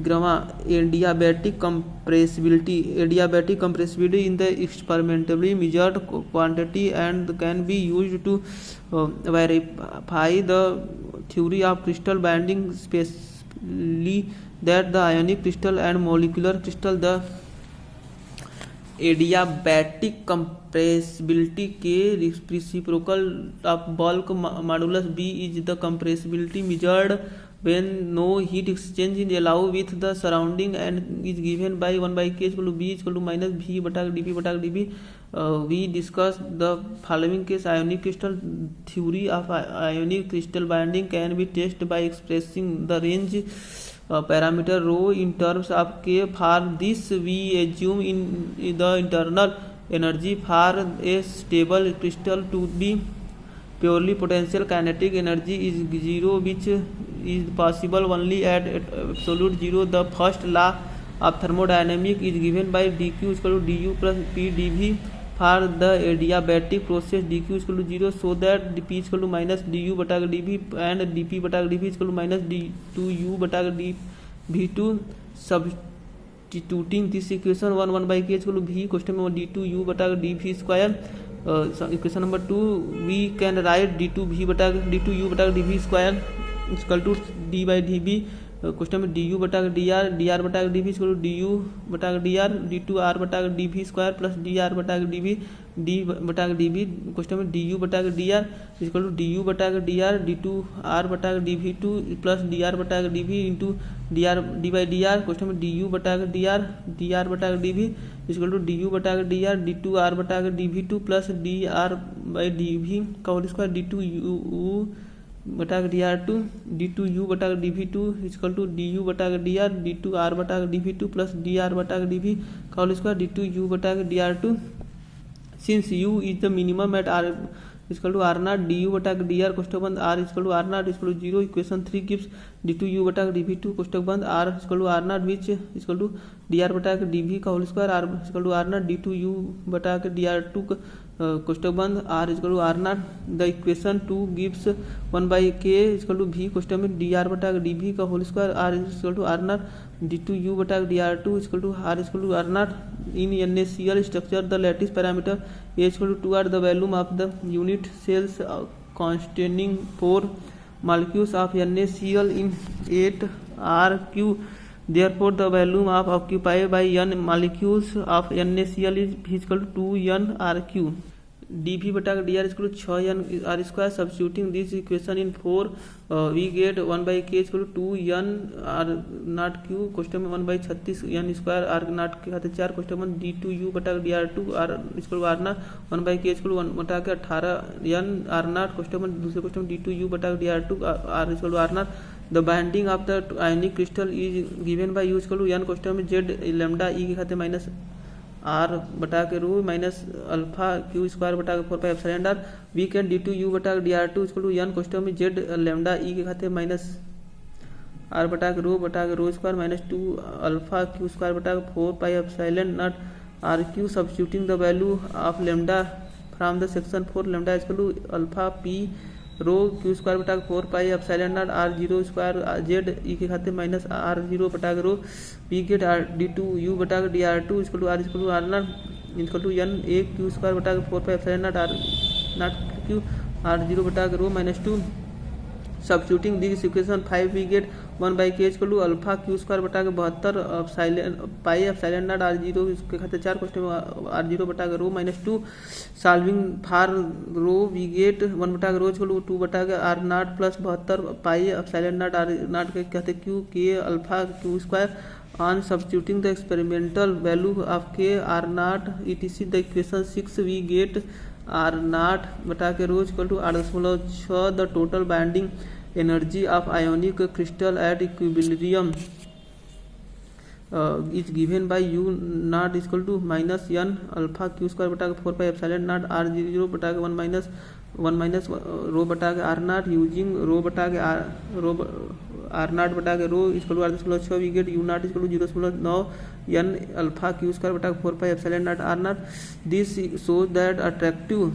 Gamma adiabatic compressibility in the experimentally measured quantity and can be used to verify the theory of crystal binding, especially that the ionic crystal and molecular crystal. The adiabatic compressibility K reciprocal of bulk modulus B is the compressibility measured when no heat exchange is allowed with the surrounding and is given by 1 by k equal to b equal to minus v बटा dp. We discussed the following case. Ionic crystal theory of ionic crystal binding can be tested by expressing the range parameter rho in terms of k. For this we assume in the internal energy for a stable crystal to be purely potential. Kinetic energy is 0, which is possible only at absolute zero. The first law of thermodynamics is given by dq equal to du plus p dv. For the adiabatic process dq equal to 0, so that dp equal to minus du बटा dv and dp बटा dv equal to minus d2u बटा dv2. Substituting this equation 1 by k equal to v question में d2u बटा dv square. Equation number 2 we can write d2u बटा dv square is equal to d by dv. Question में du बटा dr बटा dv equal to du बटा dr d2r बटा dv square plus dr बटा dv d बटा dv. Question में du बटा dr इक्वल टू du बटा dr d2r बटा dv2 प्लस dr बटा dv into dr d by dr. Question में du बटा dr बटा dv इक्वल टू du बटा dr d2r बटा dv2 plus dr by dv का होल स्क्वायर d2u बटा dr2 d2u बटा dv2 इक्वल टू du बटा dr d2r बटा dv2 प्लस dr बटा dv का होल स्क्वायर d2u बटा dr2. Since u is the minimum at r equal to R nought du बटा dr कोष्टक बंद r equal to R nought equal to 0. Equation 3 gives d2u बटा dv2 कोष्टक बंद r equal to R nought which equal to dr बटा dv का whole square r equal to R nought d2u बटा dr2 कोष्टक बंद r equal to R nought. The equation 2 gives 1 by k equal to v कोष्टक में dr बटा dv का whole square r equal to R nought d2u बटा dr2 equal to r equal to R nought. In NaCl structure the lattice parameter a equal to 2 are the volume of the unit cells containing 4 molecules of NaCl in 8 RQ. Therefore the volume of occupied by n molecules of NaCl is equal to 2 n RQ. D V बटा D R equal to 6 n R square. Substituting this equation in 4 we get 1/k equal to 2 n R nought Q question में 1/36 n square are nought के खाते 4 क्वेश्चन में D to U बटा D R to R equal to R nought 1/k इक्वल 1 बटा के 18 n R not question में दूसरे क्वेश्चन में डी टू यू बटा D R to R equal to R nought. The binding of the ionic crystal is given by U equal to n question में Z lambda E के खाते minus R बटा के rho minus alpha Q square बटा के 4 pi epsilon R. We can D to U बटा D R to equal to n question में Z lambda E के खाते माइनस आर बटा के rho square minus 2 alpha Q square बटा के 4 pi epsilon nought R Q. Substituting the value of lambda from the section 4 lambda equal to alpha P rho Q square बटा के 4 pi epsilon nought R zero square Z E के खाते minus R zero बटा के rho. We get R D to U बटा के D R to equal to R nought equal to n A Q square बटा के 4 pi epsilon nought R nought Q R zero बटा के rho minus 2. Substituting this equation 5 we get 1/k equal to alpha Q square बटा के 72 pi epsilon nought R zero इसके खाते 4 question R zero बटा के rho minus 2. Solving for rho we get 1 बटा के रो इक्वल टू 2 बटा के R nought plus 72 pi epsilon nought R nought के कहते क्यू के alpha Q square. On substituting the experimental value of K R nought etc the equation 6 we get R nought बटा के rho equal to 8.6. The total binding energy of ionic crystal at equilibrium is given by U nought equal to minus n alpha Q square बटा के 4 pi epsilon nought R zero बटा के 1 minus rho बटा के R not using रो बटा के R nought बटा के rho equal to 8.6. We get U nought equal to 0.9 n alpha Q square बटा के 4 pi epsilon nought R nought. This shows that attractive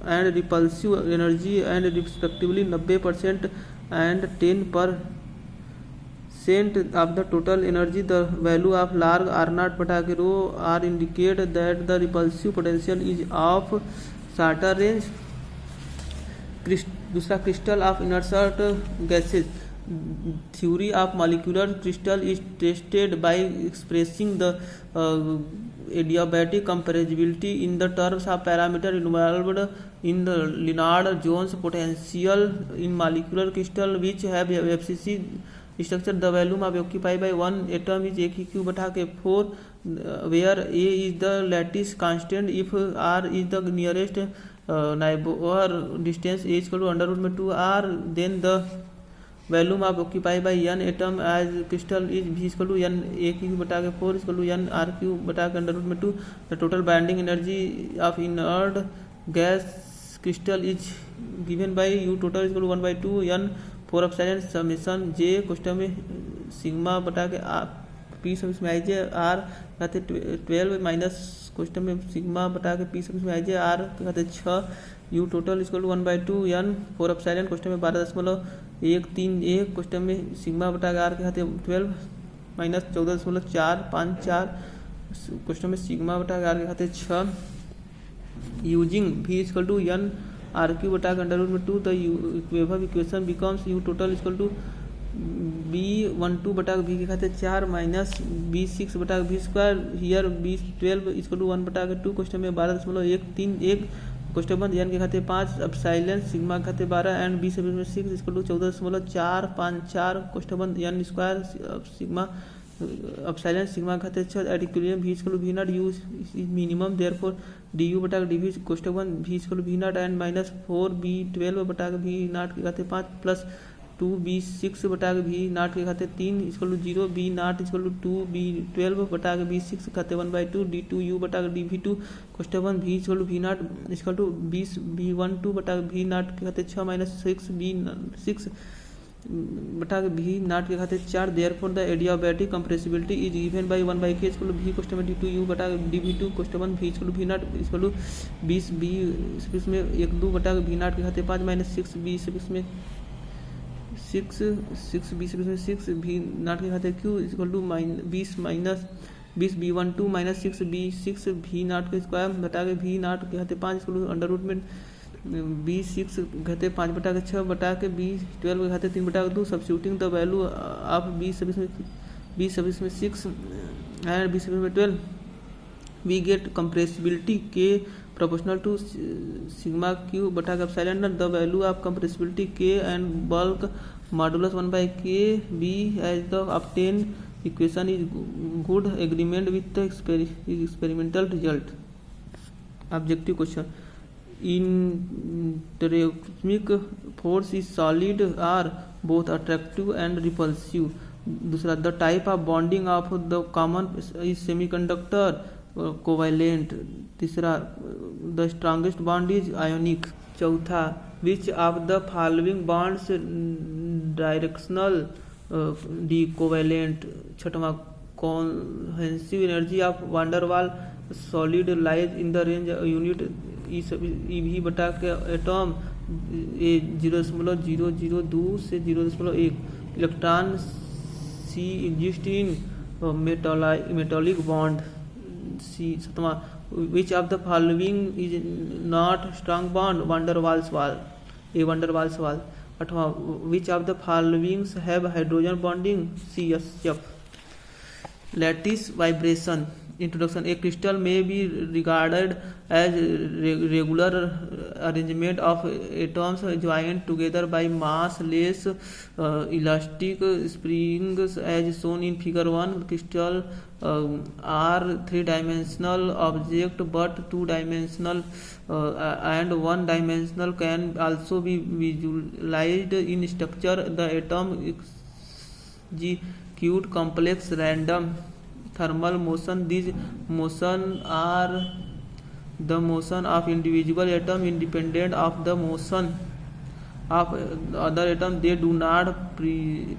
and repulsive energy and respectively 90% and 10% of the total energy. The value of log r naught बटा के रो r indicate that the repulsive potential is of shorter range. दूसरा crystal of inert gases. Theory of molecular crystal is tested by expressing the adiabatic compressibility in the terms of parameter involved in the Lennard-Jones potential in molecular crystal which have FCC structure. The volume of occupied by one atom is AQ बटा के 4 where A is the lattice constant. If R is the nearest neighbor distance A is equal to under root में 2R, then the volume of occupied by n atom as crystal is V is equal to n AQ बटा के 4 is equal to n RQ बटा के under root में 2. The total binding energy of inert gas crystal is given by U total is equal to 1/2 n 4 epsilon summation j question में sigma बटा के P सब इसमें आई जे आर कहते 12 minus question में सिग्मा बटा के पी सब इसमें आई जे आर कहते 6 U total equal to 1/2 n 4 epsilon क्वेश्चन में 12.131 क्वेश्चन में सिग्मा बटा के आर के खाते 12 माइनस 14.454 क्वेश्चन में सिग्मा बटा के आर के खाते 6 using v equal to n R Q बटा के अंडर रूट में 2. The wave equation becomes U total equal to b12 बटा के v के खाते 4 माइनस b6 बटा के v square here b12 equal to 1 बटा के 2 क्वेश्चन में 12.131 क्वेश्चन बंद n के खाते 5 एप्सिलॉन सिग्मा के खाते 12 एंड b से 6 इक्वल टू 14.454 क्वेश्चन बंद n square sigma epsilon sigma के खाते 6 at equilibrium v equal to v nought u is minimum therefore du बटा के dv क्वेश्चन बंद v equal to v nought and minus 4b12 बटा के v नॉट के खाते 5 प्लस 2b6 बटा के v नॉट के खाते 3 equal to 0 b nought equal to 2b12 बटा के b6 खाते 1/2 d2u बटा के dv2 क्वेश्चन वन v equal to v nought equal to 20 b12 बटा के v नॉट के खाते 6 माइनस 6b6 बटा के v नॉट के खाते 4 therefore the adiabatic compressibility is given by 1/k equal to v क्वेश्चन में d2u बटा के dv2 क्वेश्चन वन v equal to v nought equal to 20 b इसमें 1/2 बटा के v नॉट के खाते 5 माइनस 6b इसमें 6 b से 6 v नॉट के खाते q equal to 20 minus 20 b12 minus 6 b6 v naught के स्क्वायर बटा के v नॉट के खाते 5 इक्वल टू अंडर रूट में b6 घाते 5 बटा के 6 बटा के b12 के खाते 3 बटा के 2. Substituting the value of b सब इसमें 6 एंड b सब इसमें 12 वी गेट कंप्रेसिबिलिटी के proportional to sigma q बटा epsilon naught. The value of compressibility k and bulk modulus 1 by k b as the obtained equation is good agreement with the experimental result. Objective question: intrinsic force is solid are both attractive and repulsive. दूसरा, the type of bonding of the common is semiconductor covalent. तीसरा, the strongest bond is ionic. चौथा, which of the following bonds directional decovalent. छठवां, cohesive energy of van der Waals solid lies in the range unit EV बटा के atom 0.002 से 0.1. Electron C exist in metallic bond. C. सातवां, which of the following is not strong bond? van der Waals wall. A. van der Waals wall. आठवां, which of the following have hydrogen bonding? C. SF. Lattice vibration. Introduction. A crystal may be regarded as regular arrangement of atoms joined together by mass-less elastic springs as shown in figure 1. Crystal are three-dimensional object, but two-dimensional and one-dimensional can also be visualized in structure. The atom execute complex random thermal motion. These motion are the motion of individual atom independent of the motion of other atom. They do not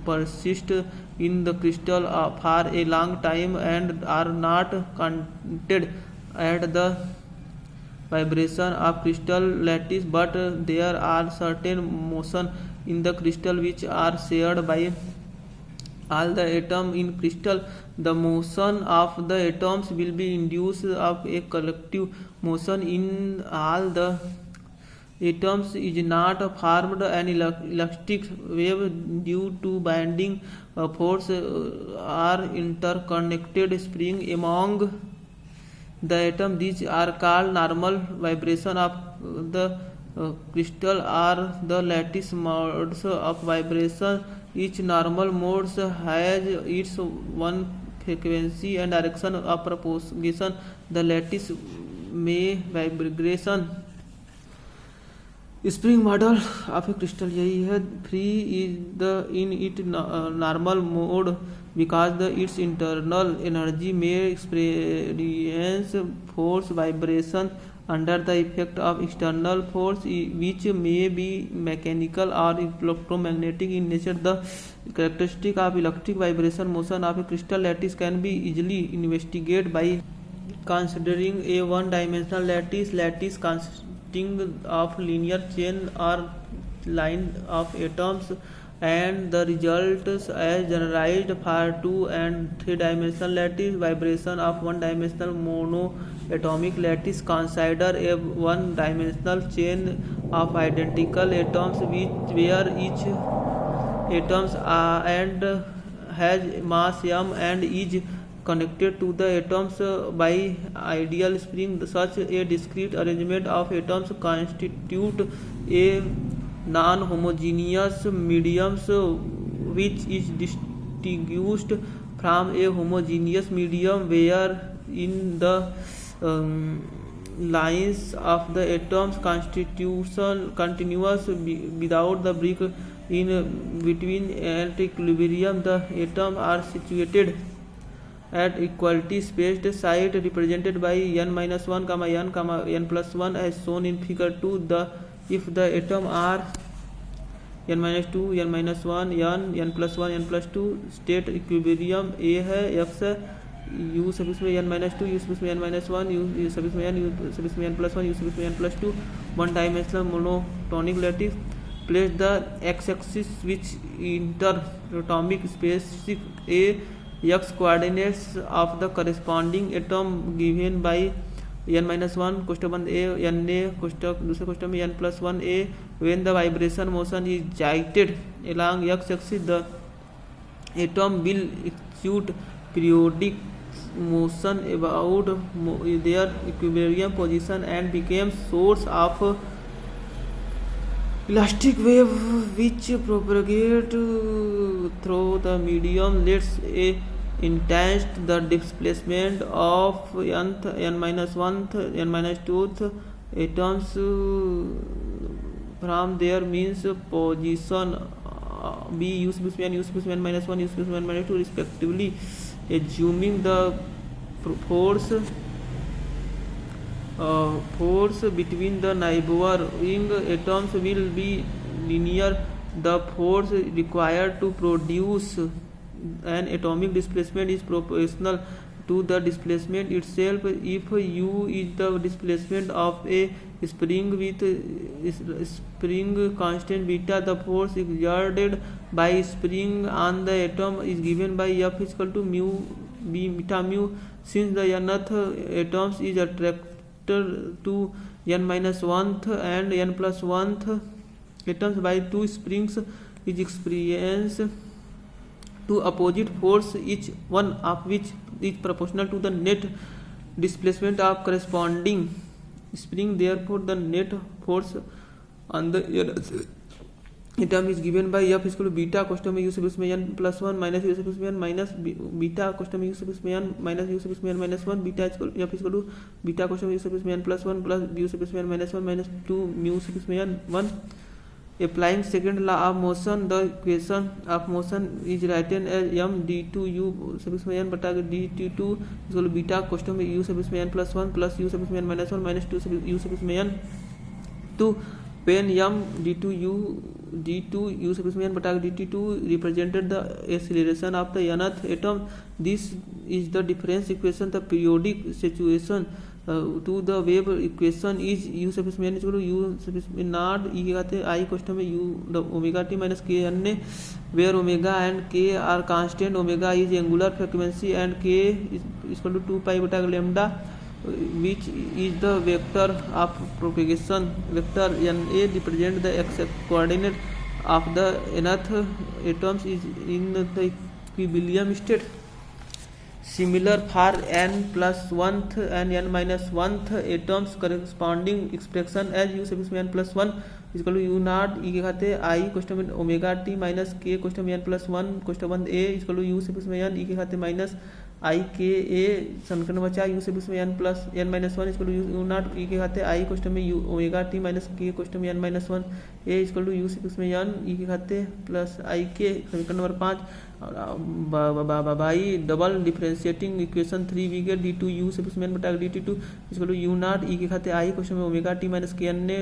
persist in the crystal for a long time and are not counted at the vibration of crystal lattice, but there are certain motion in the crystal which are shared by all the atoms in crystal. The motion of the atoms will be induced of a collective motion in all the atoms is not formed an elastic wave due to binding force or interconnected spring among the atoms. These are called normal vibration of the crystal or the lattice modes of vibration. Each normal mode has its one frequency and direction of propagation. The lattice में vibration spring model of a crystal यही है. Free is the in it normal mode because the its internal energy में experience force vibration under the effect of external force which may be mechanical or electromagnetic in nature. The characteristic of electric vibration motion of a crystal lattice can be easily investigated by considering a one-dimensional lattice consisting of linear chain or line of atoms, and the results as generalized for two and three-dimensional lattice vibration of one-dimensional monoatomic lattice. Consider a one-dimensional chain of identical atoms where each atoms and has mass m and is connected to the atoms by ideal spring. Such a discrete arrangement of atoms constitute a non-homogeneous medium which is distinguished from a homogeneous medium where in the lines of the atoms continuous without the break in between at equilibrium. The atoms are situated at equality spaced site represented by n-1, n+1 as shown in figure 2. If the atom are n-2, n-1, n+1, n+2 state equilibrium A है, x है, u suffix में n-2, u suffix में n-1, u suffix में n, u suffix में n+1, u suffix में n+2. One dimensional monotonic lattice. Place the x-axis which interatomic space A x coordinates of the corresponding atom given by n-1 कोष्ठक बंद a n a कोष्ठक दूसरे कोष्ठक में n+1 a. When the vibration motion is directed along x axis, the atom will execute periodic motion about their equilibrium position and became source of elastic wave which propagate through the medium. Let's intense the displacement of n minus 1th, n minus 2th atoms from their means position b u sub n u sub n minus 1 u sub n minus 2 respectively, assuming the force between the neighboring atoms will be linear. The force required to produce an atomic displacement is proportional to the displacement itself. If u is the displacement of a spring with spring constant beta, the force exerted by spring on the atom is given by F is equal to mu beta mu. Since the nth atoms is attracted to n minus 1th and n plus 1th atoms by two springs, is experienced two opposite force, each one of which is proportional to the net displacement of corresponding spring. Therefore, the net force on the atom is given by F is equal to beta cosine u sub n plus 1 minus u sub n minus beta cosine u sub n minus u sub n minus 1 beta is equal F is equal to beta cosine u sub n plus 1 plus u sub n minus 1 minus 2 mu sub n 1. Applying second law of motion, the equation of motion is written as m d2 u sub n बटा dt2 is equal to beta cosine u sub n plus 1 plus u sub n minus 1 minus 2 u sub n 2. When m d2 u sub n बटा dt2 represented the acceleration of the nth atom, this is the difference equation. The periodic situation to the wave equation is u sub n is equal to u sub naught e के घाते I cosine u the omega t minus k n, where omega and k are constant. Omega is angular frequency and k is equal to 2 pi beta lambda, which is the vector of propagation. Vector na represent the x coordinate of the nth atoms is in the equilibrium state. Similar for n plus 1th and n minus 1th atoms, corresponding expression as u sub n plus 1 is equal to u naught e के घाते I cosine omega t minus k cosine n plus 1 cosine a is equal to u sub n e के घाते minus I k a समीकरण बचा u sub n plus n minus 1 is equal to u naught e के घाते I cosine u omega t minus k cosine n minus 1 a is equal to u sub n e के घाते plus I k. समीकरण number 5 by double differentiating equation 3 we get d2 u sub n बटा dt2 is equal to u naught e के घाते I cosine omega t minus k n ने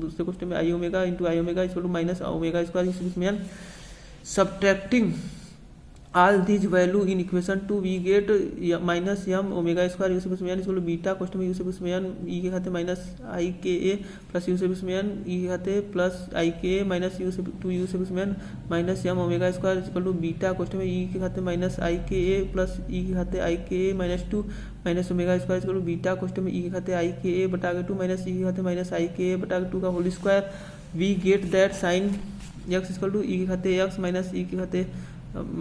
दूसरे question में I omega into I omega is equal to minus omega square u sub n. Subtracting all these value in equation 2 we get minus m omega square u sub n is equal to beta cosine u sub n e के घाते minus I k a plus u sub n e के घाते plus I k a minus u sub 2 u sub n minus m omega square is equal to beta cosine e के घाते minus I k a plus e के घाते I k a minus 2 minus omega square is equal to beta cosine e के घाते I k a बटा 2 minus e के घाते minus I k a बटा 2 का whole square. We get that sin x is equal to e के घाते x minus e के घाते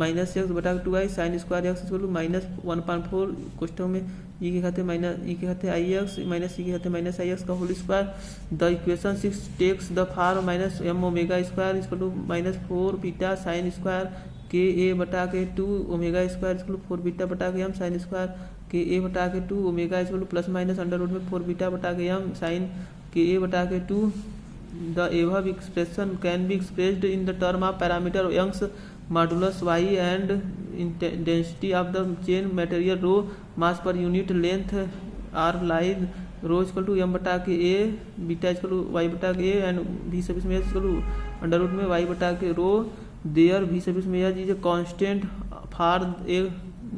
minus x बटा 2i sine square x equal to minus 1.4 question में e के खाते minus e के खाते आई एक्स माइनस ई के खाते माइनस आई एक्स का whole square. The equation 6 takes the form minus m omega square equal to minus 4 beta sine square k a बटा के 2 omega square equal to 4 beta बटा के M sign square k a बटा के 2 omega equal to plus minus under root में 4 beta बटा के M sign के ए बटा के 2. The above expression can be expressed in the term of parameter Young's modulus y and density of the chain material rho, mass per unit length or line rho is equal to m बटा के a, beta equal to y बटा के a and v सब इसमें equal to under root में y बटा के rho. There v सब इसमें is a constant for a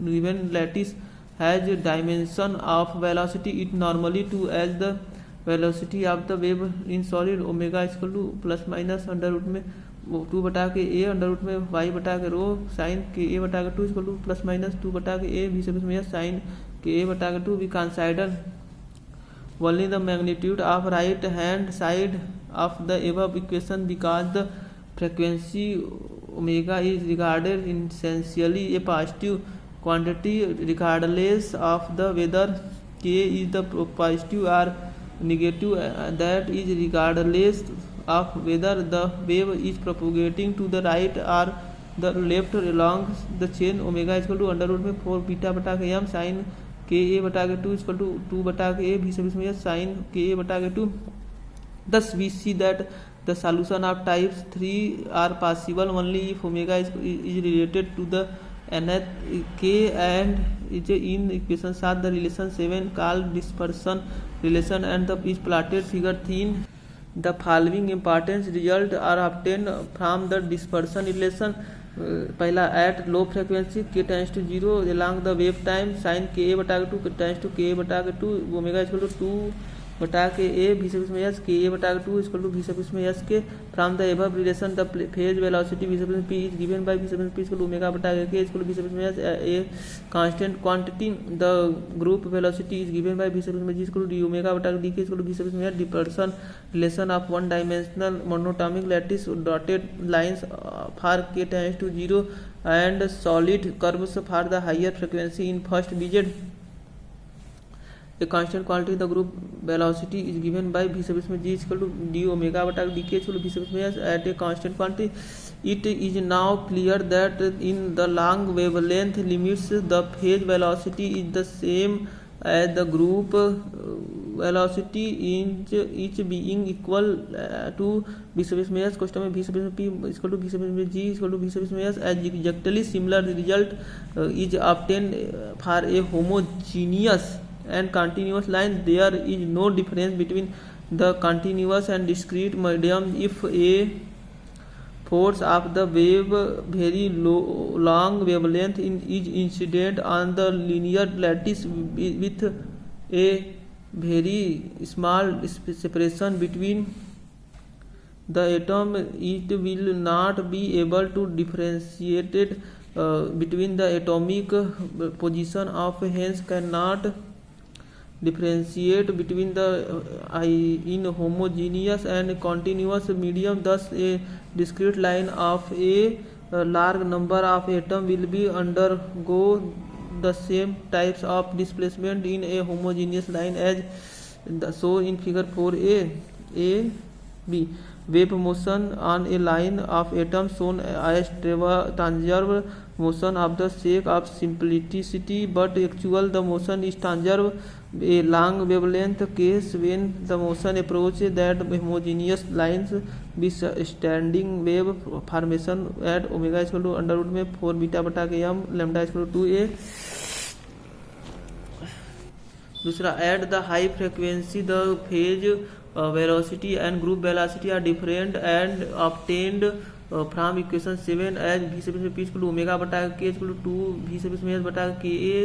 given lattice has dimension of velocity. It normally to as the velocity of the wave in solid omega equal to plus minus under root में 2 बटा के a under root में y बटा के rho sine के a बटा के 2 equal to plus minus 2 बटा के ए भी सब में साइन के ए बटा के 2 we consider only the magnitude of right hand side of the above equation because the frequency omega is regarded essentially a positive quantity regardless of the whether k is the positive or negative, that is regardless of whether the wave is propagating to the right or the left along the chain. Omega equal to under root में 4 beta बटा के M sign के a बटा के 2 equal to 2 बटा के ए भी sub इसमें साइन के ए बटा के 2. Thus we see that the solution of type 3 are possible only if omega is related to the nth k, and is in equation 7 the relation 7 called dispersion relation and the is plotted figure 3. The following important results are obtained from the dispersion relation. पहला at low frequency k tends to 0 along the wave time sine के a बटा के 2 tense to के a बटा के 2 omega equal to 2 बटा के ए भी सब इसमें एस के ए बटा के 2 इक्वल टू भी सब इसमें एस के. From the above relation the phase velocity भी सब पी इज गिवन बाय भी सब पी इक्वल टू ओमेगा बटा के इक्वल टू भी सब इसमें S A constant quantity. The group velocity is given by भी सब इसमें G equal to D omega बटा के डी के इक्वल टू भी सब इसमें dispersion relation of one dimensional monatomic lattice dotted lines for K tends to 0 and solid curves for the higher frequency in first BZ. A constant quantity the group velocity is given by v sub इसमें g equal to d omega बटा d k equal to v sub इसमें at a constant quantity. It is now clear that in the long wavelength limits the phase velocity is the same as the group velocity, each being equal to v sub इसमें s question में v sub इसमें p equal to v sub इसमें g equal to v sub इसमें s. As exactly similar result is obtained for a homogeneous and continuous line. There is no difference between the continuous and discrete medium if a force of the wave very long wavelength is incident on the linear lattice with a very small separation between the atom. It will not be able to differentiate between the atomic position of hence cannot differentiate between the in homogeneous and continuous medium. Thus a discrete line of a large number of atoms will be undergo the same types of displacement in a homogeneous line as shown in figure 4a b. Wave motion on a line of atoms shown as tangent motion of the sake of simplicity, but actual the motion is tangent a long wavelength case. When the motion approaches that homogeneous lines be standing wave formation at omega equal to अंडर root में 4 beta बटा के m lambda equal to 2a. दूसरा at the high frequency the phase velocity and group velocity are different and obtained from equation 7 as v sub p equal to omega बटा k equal to 2 v sub s बटा k a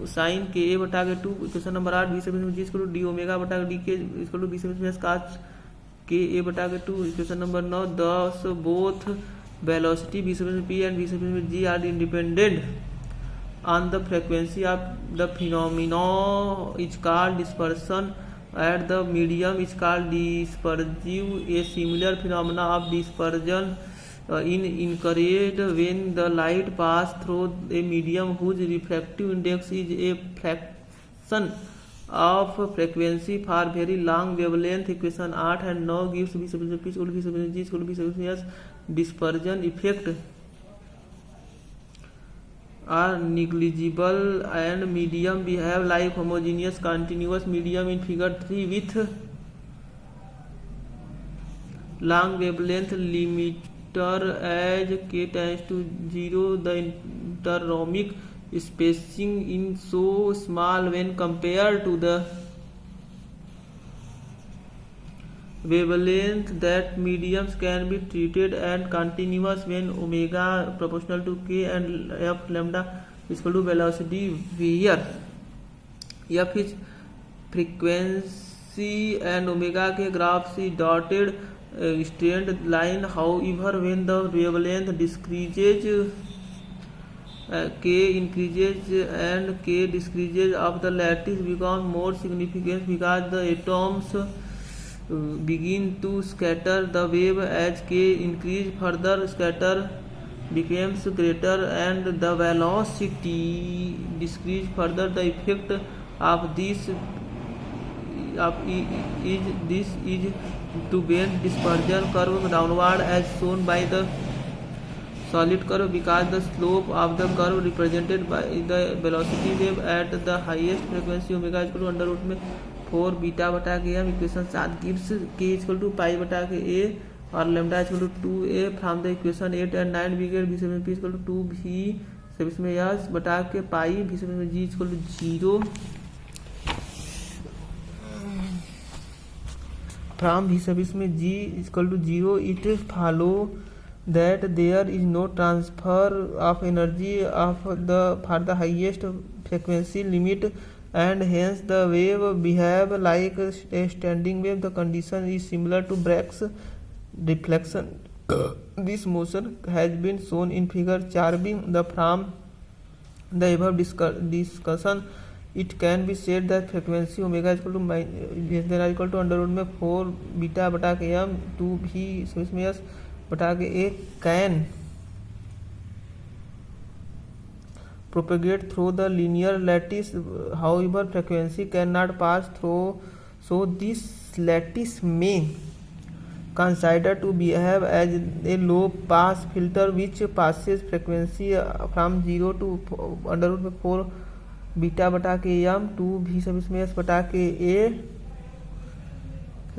sign के a बटा के 2. Question number 8 v सब जी equal to D omega बटा के D K equal to v सब में काच के ए बटा के 2. Question number 9 thus both velocity v सब p and v सब g are independent on the frequency of the phenomenon is called dispersion at the medium is called dispersive. A similar phenomena of dispersion encouraged when the light pass through a medium whose refractive index is a fraction of frequency for very long wavelength. Equation 8 and 9 gives v sub p equal to v sub g equal to v sub s. Dispersion effect are negligible and medium behave like homogeneous continuous medium in figure 3 with long wavelength limit as k tends to 0. The interomic spacing is so small when compared to the wavelength that mediums can be treated and continuous when omega proportional to k and f lambda is equal to velocity where f is frequency and omega के graph से dotted straight line. However, when the wavelength decreases k increases and k decreases of the lattice become more significant because the atoms begin to scatter the wave as k increase further scatter becomes greater and the velocity decreases further. The effect of this is to bend dispersion curve downward as shown by the solid curve, because the slope of the curve represented by the velocity wave at the highest frequency omega equal to under root में 4 beta बटा के m equation 7 gives k equal to pi बटा के a और lambda equal to 2a from the equation 8 and 9 we get v सब p equal to 2 v सब इसमें yes बटा के पाई v सब में g इक्वल टू 0 फ्रॉम v सब इसमें g equal to 0 it follow that there is no transfer of energy for the highest frequency limit and hence the wave behave like a standing wave. The condition is similar to Bragg's reflection. This motion has been shown in figure 4b. From the above discussion it can be said that frequency omega is less than or equal to under root में 4 beta बटा के m 2 v इसमें s बटा के ए can propagate through the linear lattice. However, frequency cannot pass through, so this lattice may considered to behave as a low pass filter which passes frequency from 0 to under root में 4 beta बटा के m 2 v सब इसमें s बटा के a.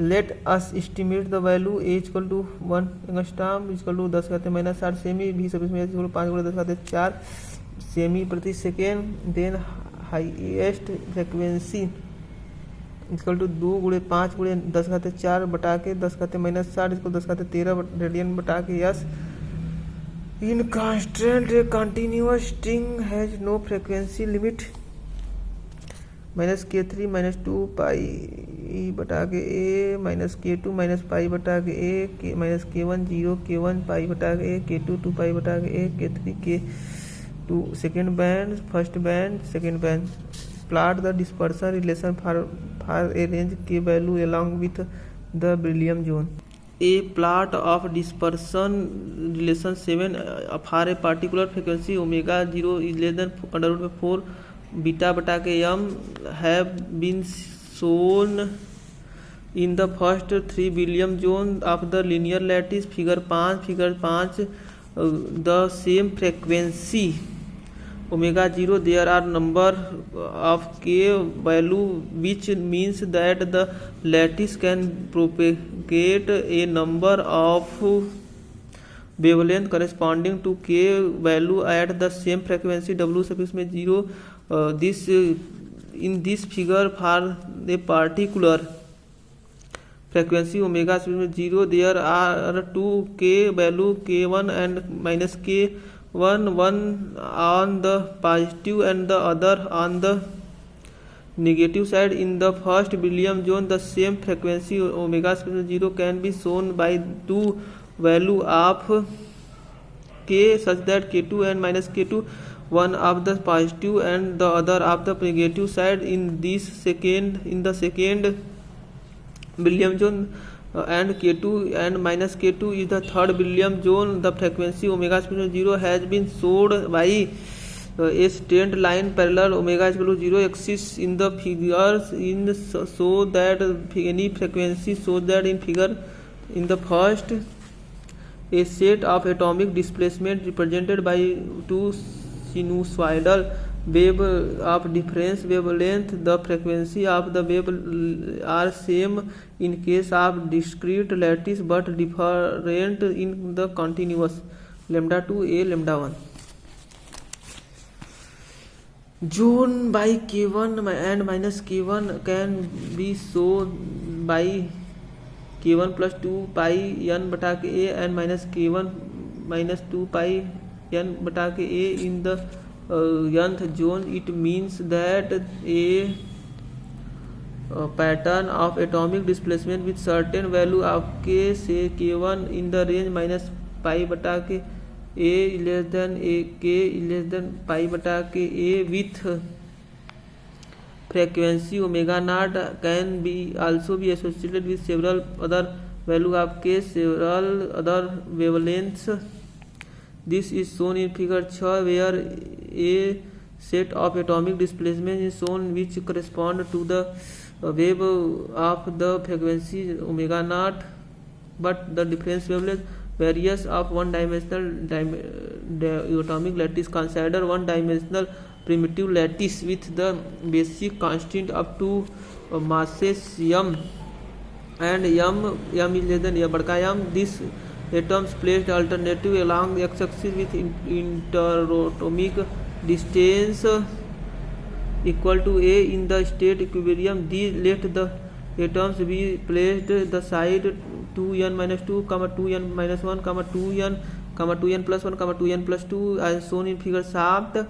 Let us estimate the value a equal to 1 angstrom equal to 10 घाते minus 8 सेमी भी सब इसमें इक्वल 5 गुणे 10 घाते 4 सेमी प्रति second. Then highest frequency equal to 2 गुणे 5 गुणे 10 घाते 4 बटा के 10 घाते माइनस 60 इसको 10 घाते 13 रेडियन बटा के yes. In constant continuous string has no frequency limit. Minus k3 minus 2 pi बटा के a minus k2 minus pi बटा के a माइनस k1 0 k1 पाई बटा के a k2 2 पाई बटा के a k3 k2 second band first band second band. Plot the dispersion relation for A range k value along with the beryllium zone. A plot of dispersion relation 7 for a particular frequency omega 0 is less than under root में 4 beta बटा के m have been shown in the first 3 beryllium zone of the linear lattice. Figure 5 the same frequency omega 0 there are number of k value which means that the lattice can propagate a number of wavelength corresponding to k value at the same frequency w सब इसमें 0. This in this figure for a particular frequency omega 0 there are 2 k value k1 and minus k1, one on the positive and the other on the negative side. In the first beryllium zone the same frequency omega 0 can be shown by 2 value of k such that k2 and minus k2 one of the positive and the other of the negative side. In the second beryllium zone and k2 and minus k2 is the third beryllium zone. The frequency omega 0 has been showed by a straight line parallel omega 0 axis in the figures so that any frequency so that in figure in the first a set of atomic displacement represented by 2 sinusoidal wave of different wavelength. The frequency of the wave are same in case of discrete lattice but different in the continuous. Lambda 2 a lambda 1 zone by k1 and minus k1 can be shown by k1 plus 2 pi n बटा के a and minus k1 minus 2 pi n बटा के a in the nth zone. It means that a pattern of atomic displacement with certain value of k say k1 in the range minus pi बटा के a less than a k less than pi बटा के a with frequency omega naught can be also be associated with several other value of k, several other wavelengths This is shown in figure 6 where a set of atomic displacement is shown which correspond to the wave of the frequency omega naught, but the difference wavelength varies of one-dimensional atomic lattice. Consider one-dimensional primitive lattice with the basic constant up to masses m and m is less than M. These atoms placed alternatively along the x-axis with interatomic distance equal to a in the state equilibrium. These let the atoms be placed the side 2n-2, 2n-1, 2n, 2n plus 1, 2n plus 2 as shown in figure 7.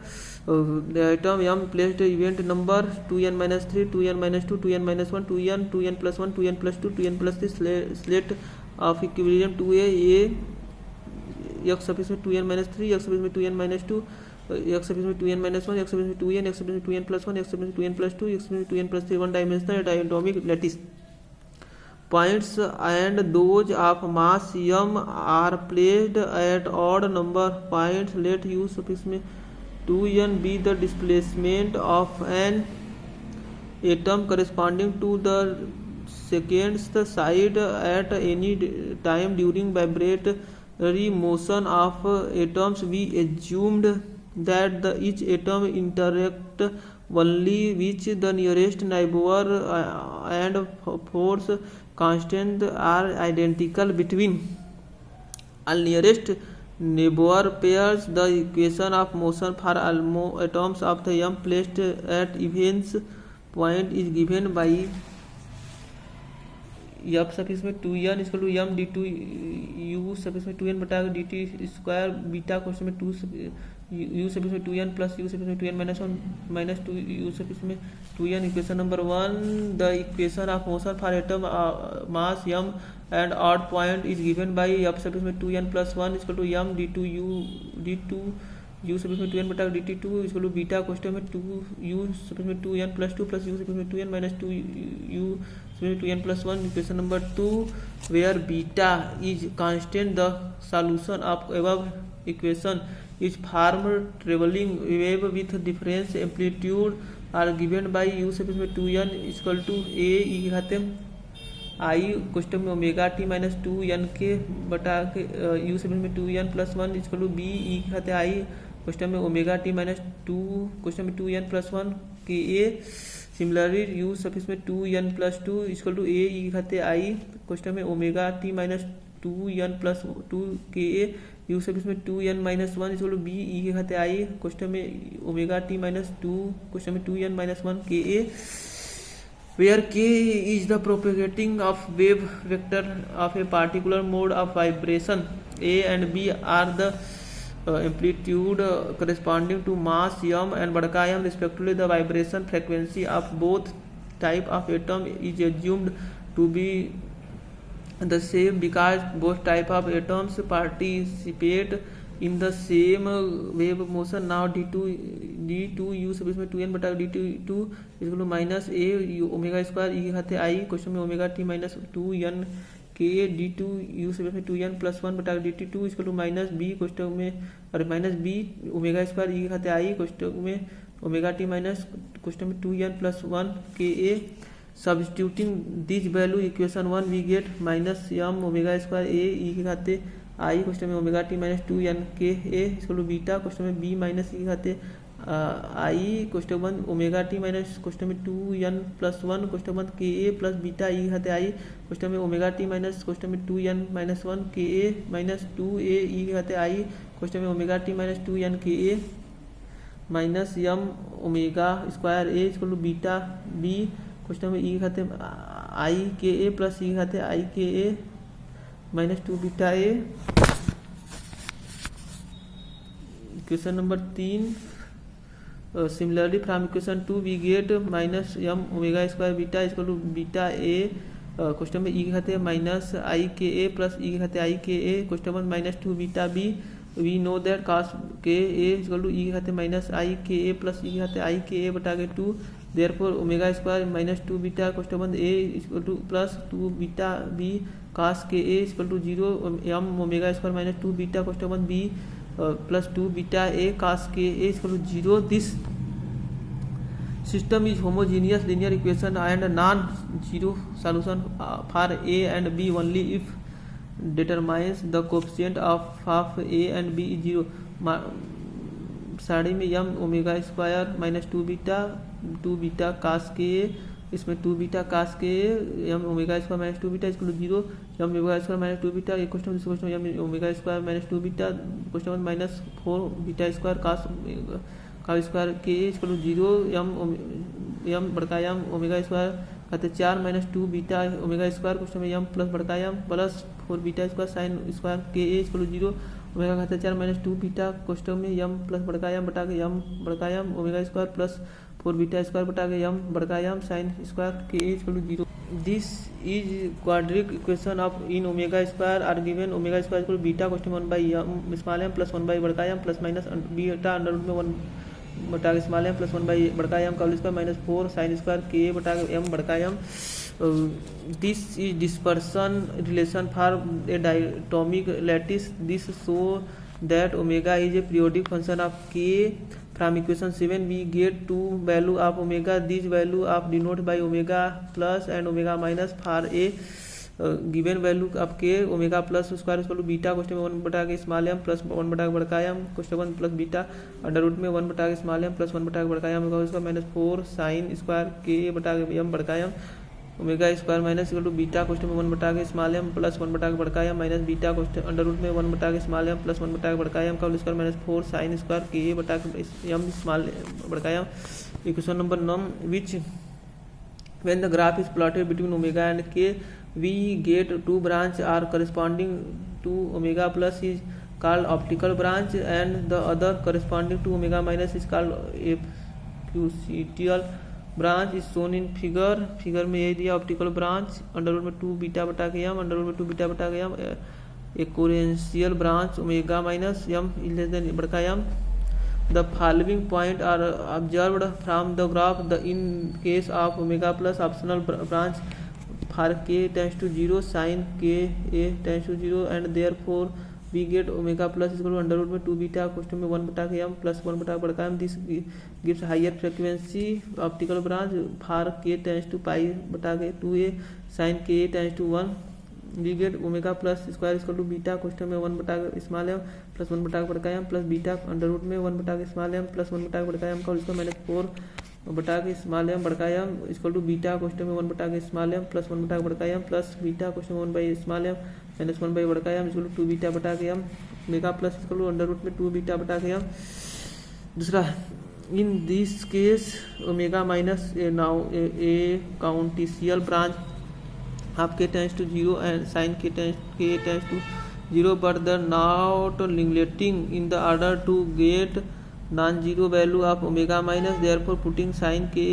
The atom m placed event number 2n-3, 2n-2, 2n-1, 2n, 2n plus 1, 2n plus 2, 2n plus 3 slate of equilibrium 2a x suffix में 2n-3, x suffix में 2n-2, x suffix में 2n-1, x suffix में 2n, x suffix में 2n plus 1, x suffix में 2n plus 2, x suffix में 2n plus 3 one-dimensional atomic lattice. Points and those of mass m are placed at odd number points. Let u suffix में 2n be the displacement of an atom corresponding to the second's side at any time during vibratory motion of atoms. We assumed that each atom interact only with the nearest neighbor and force constant are identical between all nearest neighbor pairs. The equation of motion for all atoms of the m placed at events point is given by f suffix में 2n equal to m d2 u suffix में 2n बटा dt square beta question में 2 u suffix में 2n plus u suffix में 2n minus 1 minus 2 u suffix में 2n. Equation number 1. The equation of motion for atom mass m and odd point is given by f suffix में 2n plus 1 equal to m d2 u suffix में 2n बटा dt2 equal to beta question में 2 u suffix में 2n plus 2 plus u suffix में 2n minus 2 u 2n plus 1. Equation number 2 where beta is constant. The solution of above equation is formed traveling wave with difference amplitude are given by u suffix में 2n equal to a e घाते I question में omega t minus 2n के बटा के u suffix में 2n plus 1 equal to b e घाते I question में omega t minus 2 question में 2n प्लस 1 के a. सिमिलरली u सफिक्स में 2n plus 2 equal to a e घाते I क्वेश्चन में omega t minus 2n plus 2 के a. u suffix में 2n minus 1 equal to b e घाते I question में omega t minus 2 question में 2n minus 1 के a. where k is the propagating of wave vector of a particular mode of vibration. A and b are the amplitude corresponding to mass m and बड़का m respectively. The vibration frequency of both type of atom is assumed to be the same because both type of atoms participate in the same wave motion. Now d2 u suffix में 2n बटा dt2 equal to minus a omega square e घाते I question में omega t minus 2n के d2 u suffix में 2n plus 1 बटा dt2 equal to minus b question में और minus b omega square e घाते I question में omega t minus question में 2n प्लस 1 के a. Substituting this value equation 1 we get minus m omega square a e घाते I question में omega t minus 2n के a equal to beta question में b minus e घाते I question 1 omega t minus question में 2n plus 1 question 1 के a plus beta e घाते I question में omega t minus question में 2n minus 1 के a minus 2a e घाते I question में ओमेगा t माइनस 2n के a minus m omega square a equal to beta b question में e घाते I के a plus e घाते I के a minus 2 beta a. Question number 3. Similarly from equation 2 we get minus m omega square beta equal to beta a question में e घाते minus I के a plus e घाते I के a question में minus 2 beta b. We know that cos के a equal to e घाते minus I के a plus e घाते I के a बटा के 2. Therefore omega square minus 2 beta question में a equal to plus 2 beta b cos के a equal to 0 m omega square minus 2 beta question में b plus 2 beta A cos के A is equal to 0. This system is homogeneous linear equation and non-zero solution for a and b only if determines the coefficient of a and b is 0. साड़ी में M omega square minus 2 beta cos के इसमें 2 beta cos के M omega square minus 2 beta इसको 0. M omega square minus 2 beta एक question M omega square minus 2 beta question minus 4 beta square cos का square के इसको 0. यम बड़का यम ओमेगा स्क्वायर कहते 4 minus 2 beta omega square question में M plus बड़का M plus 4 beta square sine square के इसको 0. ओमेगा कहते 4 माइनस 2 बीटा क्वेश्चन में यम प्लस बड़का यम बटा के यम बड़का M omega square plus 4 beta square बटा के यम बड़का M sine square K equal to 0. This is quadratic equation of in omega square are given omega square equal beta question 1 by M small M plus 1 by बड़का M plus minus beta under root में 1 बटा के small M plus 1 by बड़का M का whole square minus 4 sine square के बटा के M बड़का M. This is dispersion relation for a diatomic lattice. This show that omega is a periodic function of k. From equation 7 we get two value of omega. These value of denoted by omega plus and omega minus for a given value of k. omega plus square equal to beta question में 1 बटा के small M plus 1 बटा के बड़का m question 1 plus beta under root में 1 बटा के small M plus 1 बटा के बड़का एम इसका माइनस 4 साइन स्क्वायर के बटा के एम बड़का m omega square minus equal to beta question में 1 बटा के स्मॉल एम प्लस 1 बटा के बड़का M minus beta question under root में 1 बटा के स्मॉल एम प्लस 1 बटा के बड़का एम का whole square minus 4 sine square के बटा के एम स्मॉल बड़का m. Equation number 9 which when the graph is plotted between omega and k we get two branch are corresponding to omega plus is called optical branch and the other corresponding to omega minus is called acusatial branch is shown in figure में यही दिया optical branch under root में 2 beta बटा के यम under root में 2 beta बटा के M. Exponential branch omega minus M less than बड़का M. The following point are observed from the graph. The in case of omega plus optional branch for K tends to 0 sine के A tends to 0 and therefore we get omega plus is equal to under root में 2 beta question में 1 बटा के m plus 1 बटा बड़का m. This gives higher frequency optical branch for k tends to pi बटा के 2a sine k tends to 1. We get omega plus square equal to beta question में 1 बटा के स्मॉल m प्लस 1 बटा के बड़का m plus beta under root में 1 बटा के स्मॉल m प्लस 1 बटा के बड़का m का होल स्क्वायर माइनस 4 बटा के स्मॉल m बड़का m equal to beta question में 1 बटा के स्मॉल m प्लस 1 बटा के बड़का m प्लस बीटा क्वेश्चन में 1 by small m minus 1 by बड़का m इक्वल टू 2 बीटा बटा के m omega plus equal to under root में 2 बीटा बटा के m. दूसरा in this case omega minus now a acoustical branch of K tends to 0 and sine K tends to 0 but the not neglecting in the order to get non-zero value of omega minus. Therefore putting sin ka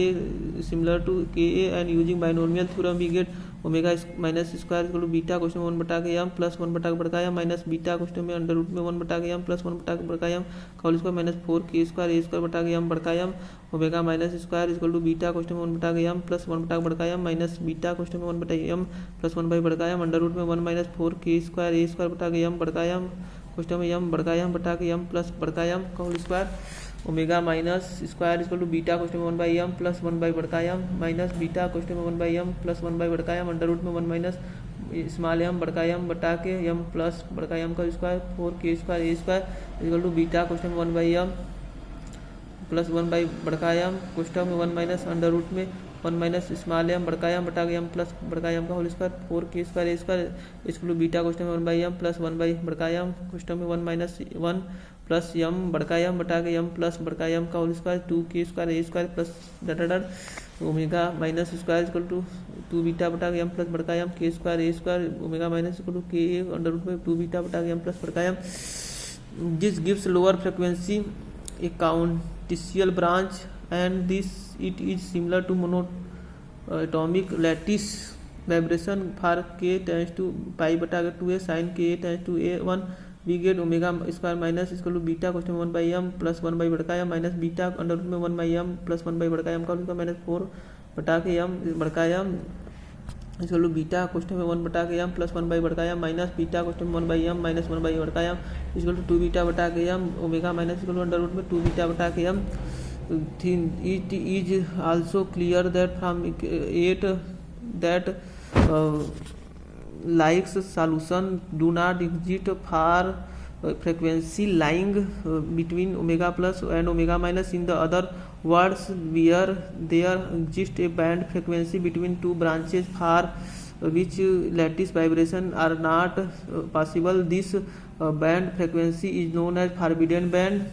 similar to ka and using binomial theorem we get omega minus square equal to beta question में 1 बटा के m plus 1 बटा के बड़का m minus beta question में under root में 1 बटा के m प्लस 1 बटा के बड़का m का whole square minus 4 k square a square बटा के m बड़का m omega minus square equal to beta question में 1 बटा के m प्लस 1 बटा के बड़का m माइनस बीटा क्वेश्चन में 1 बटा के m प्लस 1 बाई बड़का m अंडर रूट में 1 minus 4 k square a square बटा के m बड़का m क्वेश्चन में m बड़का m बटा के m प्लस बड़का m का whole square. Omega minus square equal to beta question में 1 बाई m प्लस 1 बाई बड़का m माइनस बीटा क्वेश्चन में 1 बाई m प्लस 1 बाई बड़का m अंडर रूट में 1 माइनस स्मॉल m बड़का m बटा के m प्लस बड़का m का square 4k square a square equal to beta question में 1 बाई m प्लस 1 बाई बड़का m क्वेश्चन में 1 माइनस अंडर रूट में 1 माइनस स्मॉल m बड़का m बटा के m प्लस बड़का m का whole square 4k square a square equal to beta question में 1 बाई m प्लस 1 बाई बड़का m क्वेश्चन में 1 माइनस 1 प्लस m बड़का m बटा के m प्लस बड़का m का whole square 2k square a square plus डट omega minus square equal to 2 beta बटा के m प्लस बड़का m k square a square omega minus equal to k under root में 2 beta बटा के m plus बड़का m. This gives lower frequency a acoustical branch and this it is similar to monoatomic lattice vibration for k tends to pi बटा के 2a sine k tends to a1 we get omega square minus equal to beta question में 1 by m plus 1 by बड़का m minus beta under root में 1 by m plus 1 by बड़का m का minus 4 बटा के m बड़का m equal to beta question में 1 बटा के एम प्लस 1 बाई बड़का एम माइनस बीटा क्वेश्चन में 1 बाई एम माइनस 1 बाई बड़का एम इक्वल टू 2 बीटा बटा के m omega minus equal to under root में 2 बीटा बटा के m. It is also clear that from 8 that like solution do not exist for frequency lying between omega plus and omega minus. In the other words, where there exists a band frequency between two branches for which lattice vibration are not possible, this band frequency is known as forbidden band.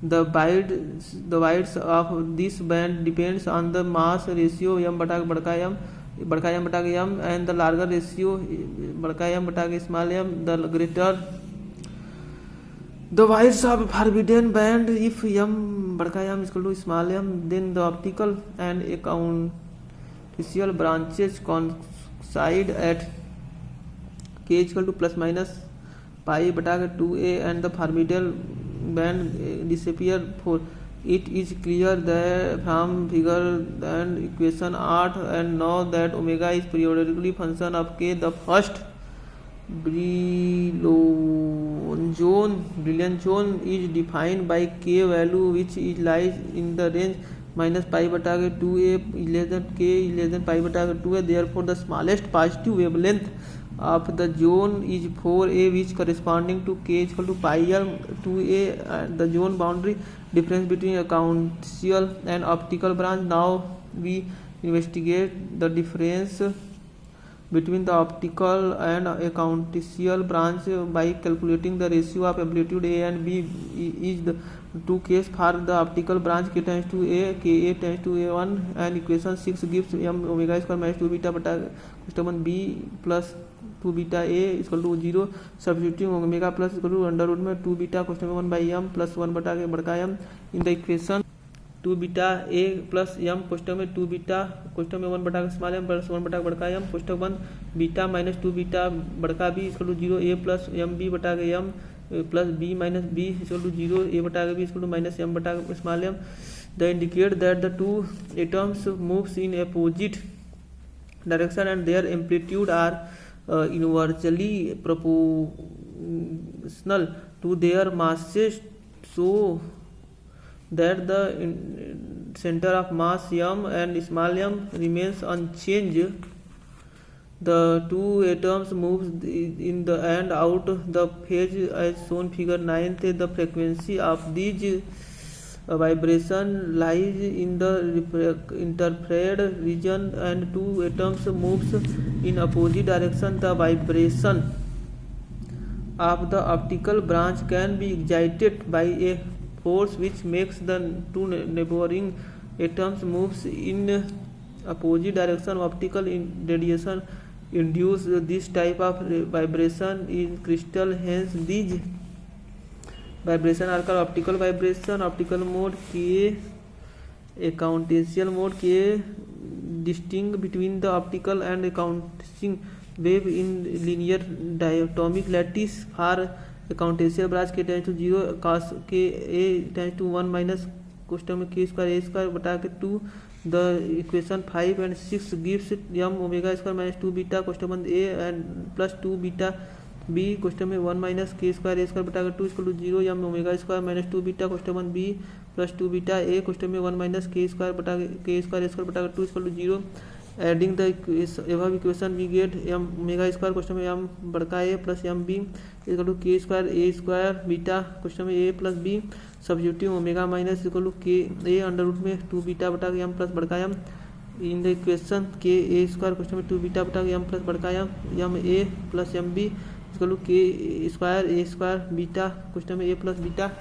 The width of this band depends on the mass ratio m बटा बड़का m बटा के m and the larger ratio बड़का m बटा के small m, the greater the width of forbidden band. If m बड़का m is equal to small m, then the optical and acoustical branches coincide at k is equal to plus minus pi बटा के 2a and the forbidden band disappear. For it is clear that from figure and equation 8 and 9 that omega is periodically function of k. The first Brillouin zone is defined by k value which is lies in the range minus pi बटा के 2a less than k less than pi बटा के 2a. Therefore the smallest positive wavelength of the zone is 4a which corresponding to k is equal to pi l 2a. The zone boundary difference between acoustical and optical branch. Now we investigate the difference between the optical and acoustical branch by calculating the ratio of amplitude a and b. Is the two case for the optical branch k tends to a k a tends to a1 and equation 6 gives m omega square minus 2 beta beta question b plus 2 beta a is equal to 0. Substituting omega plus is equal to under root में 2 beta question में 1 by m plus 1 बटा के बड़का m in the equation 2 beta a plus m question में 2 beta question में 1 बटा के small m plus 1 बटा के बड़का m question 1 beta minus 2 beta बड़का b is equal to 0 a plus m b बटा के m plus b minus b is equal to 0 a बटा के b is equal to minus m बटा के small m. They indicate that the two atoms moves in opposite direction and their amplitude are inversely proportional to their masses, so that the center of mass m and small m remains unchanged. The two atoms moves in the and out the phase as shown figure 9. The frequency of these vibration lies in the interfered region and two atoms moves in opposite direction. The vibration of the optical branch can be excited by a force which makes the two neighboring atoms moves in opposite direction. Optical radiation induce this type of vibration in crystal, hence these vibration are called optical vibration. Optical mode k acoustical mode k distinct between the optical and acoustical wave in linear diatomic lattice. For acoustical branch k tends to 0 cos k a tends to 1 minus question में k square a square बटा के 2. The equation 5 and 6 gives m omega square minus 2 beta question 1 a and plus 2 beta b question में 1 minus k square a square बटा के 2 equal to 0 m omega square minus 2 beta question 1 b plus 2 beta a question में 1 minus k square बटा के k square a square बटा के 2 equal to 0. Adding the above equation we get m omega square question में m बड़का a plus m b equal to k square a square beta question में a plus b. Substituting omega minus equal to k a under root में 2 beta बटा के m plus बड़का m in the equation k a square question में 2 beta बटा के m plus बड़का m a plus m b equal to k square a square beta question में a plus beta.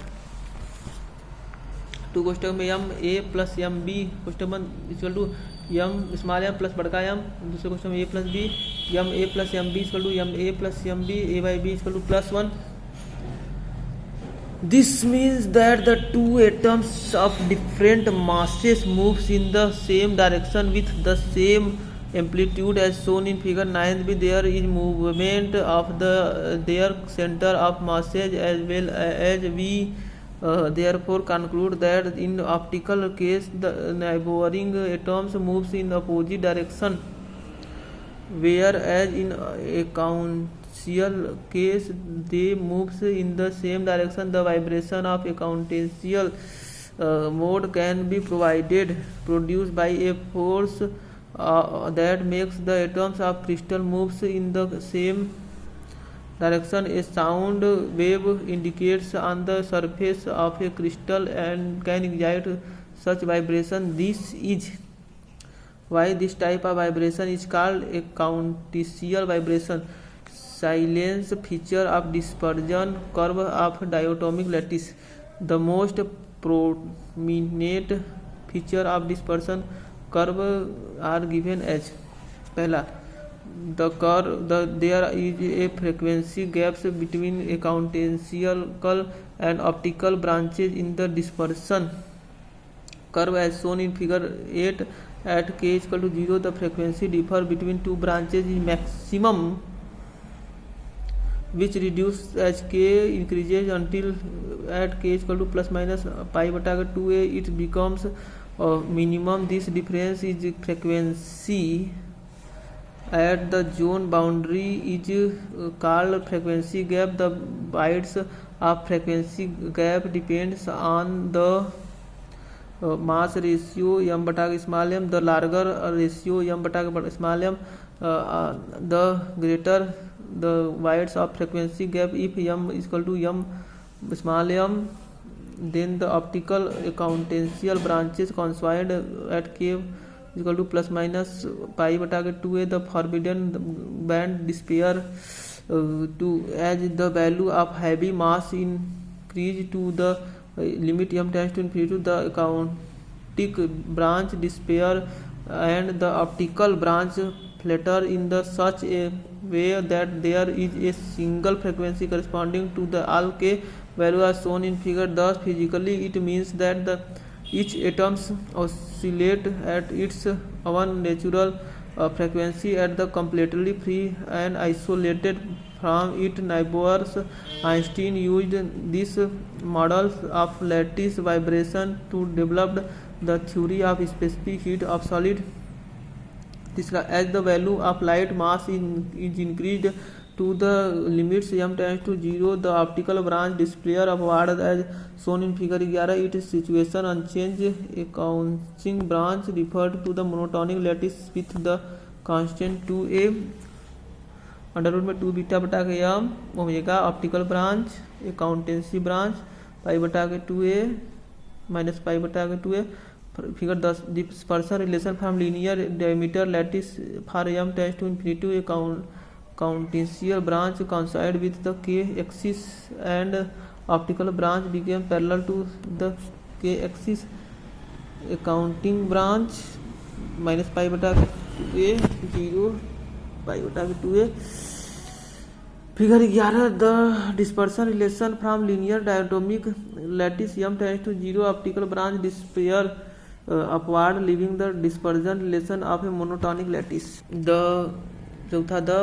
2 question में m a plus m b question 1 equal to m small m plus बड़का m. दूसरे question में a plus b m a plus m b equal to m a plus m b a by b equal to plus 1. This means that the two atoms of different masses moves in the same direction with the same amplitude as shown in figure 9. There is movement of their center of masses as well as we therefore conclude that in optical case the neighboring atoms moves in opposite direction. whereas in exponential case they moves in the same direction. The vibration of exponential mode can be produced by a force that makes the atoms of crystal moves in the same direction. A sound wave indicates on the surface of a crystal and can excite such vibration. This is why this type of vibration is called a exponential vibration. Silence feature of dispersion curve of diatomic lattice. The most prominent feature of dispersion curve are given as: पहला, there is a frequency gaps between exponential and optical branches in the dispersion curve as shown in figure 8. At k is equal to 0, the frequency differ between two branches is maximum, which reduces as k increases until at k is equal to plus minus pi bata 2a it becomes minimum. This difference is frequency at the zone boundary is called frequency gap. The width of frequency gap depends on the mass ratio m bata small m. The larger ratio m bata small m, the greater the width of frequency gap. If m is equal to m small m, then the optical exponential branches coincide at k is equal to plus minus pi bata 2a. The forbidden band disappear as the value of heavy mass increase to the limit m tends to infinity. The exotic branch disappear and the optical branch flatter in the such a way that there is a single frequency corresponding to the all k value as shown in figure. Thus physically it means that each atoms oscillate at its own natural frequency at the completely free and isolated from its neighbors. Einstein used these models of lattice vibration to develop the theory of specific heat of solid. As the value of light mass is increased to the limits m tends to 0, the optical branch disappear upward as shown in figure 11. Its situation unchanged. A couching branch referred to the monotonic lattice with the constant 2a under root में 2 beta बटा के m omega. Optical branch अकाउंटेंसी branch pi बटा के 2a minus pi बटा के 2a. Figure 10, dispersion relation from linear diatomic lattice for m tends to infinity. Exponential branch coincide with the k axis and optical branch became parallel to the k axis. Accounting branch minus pi bata 2a 0 pi bata 2a. Figure 11, the dispersion relation from linear diatomic lattice m tends to 0, optical branch disappear upward leaving the dispersion relation of a monotonic lattice. The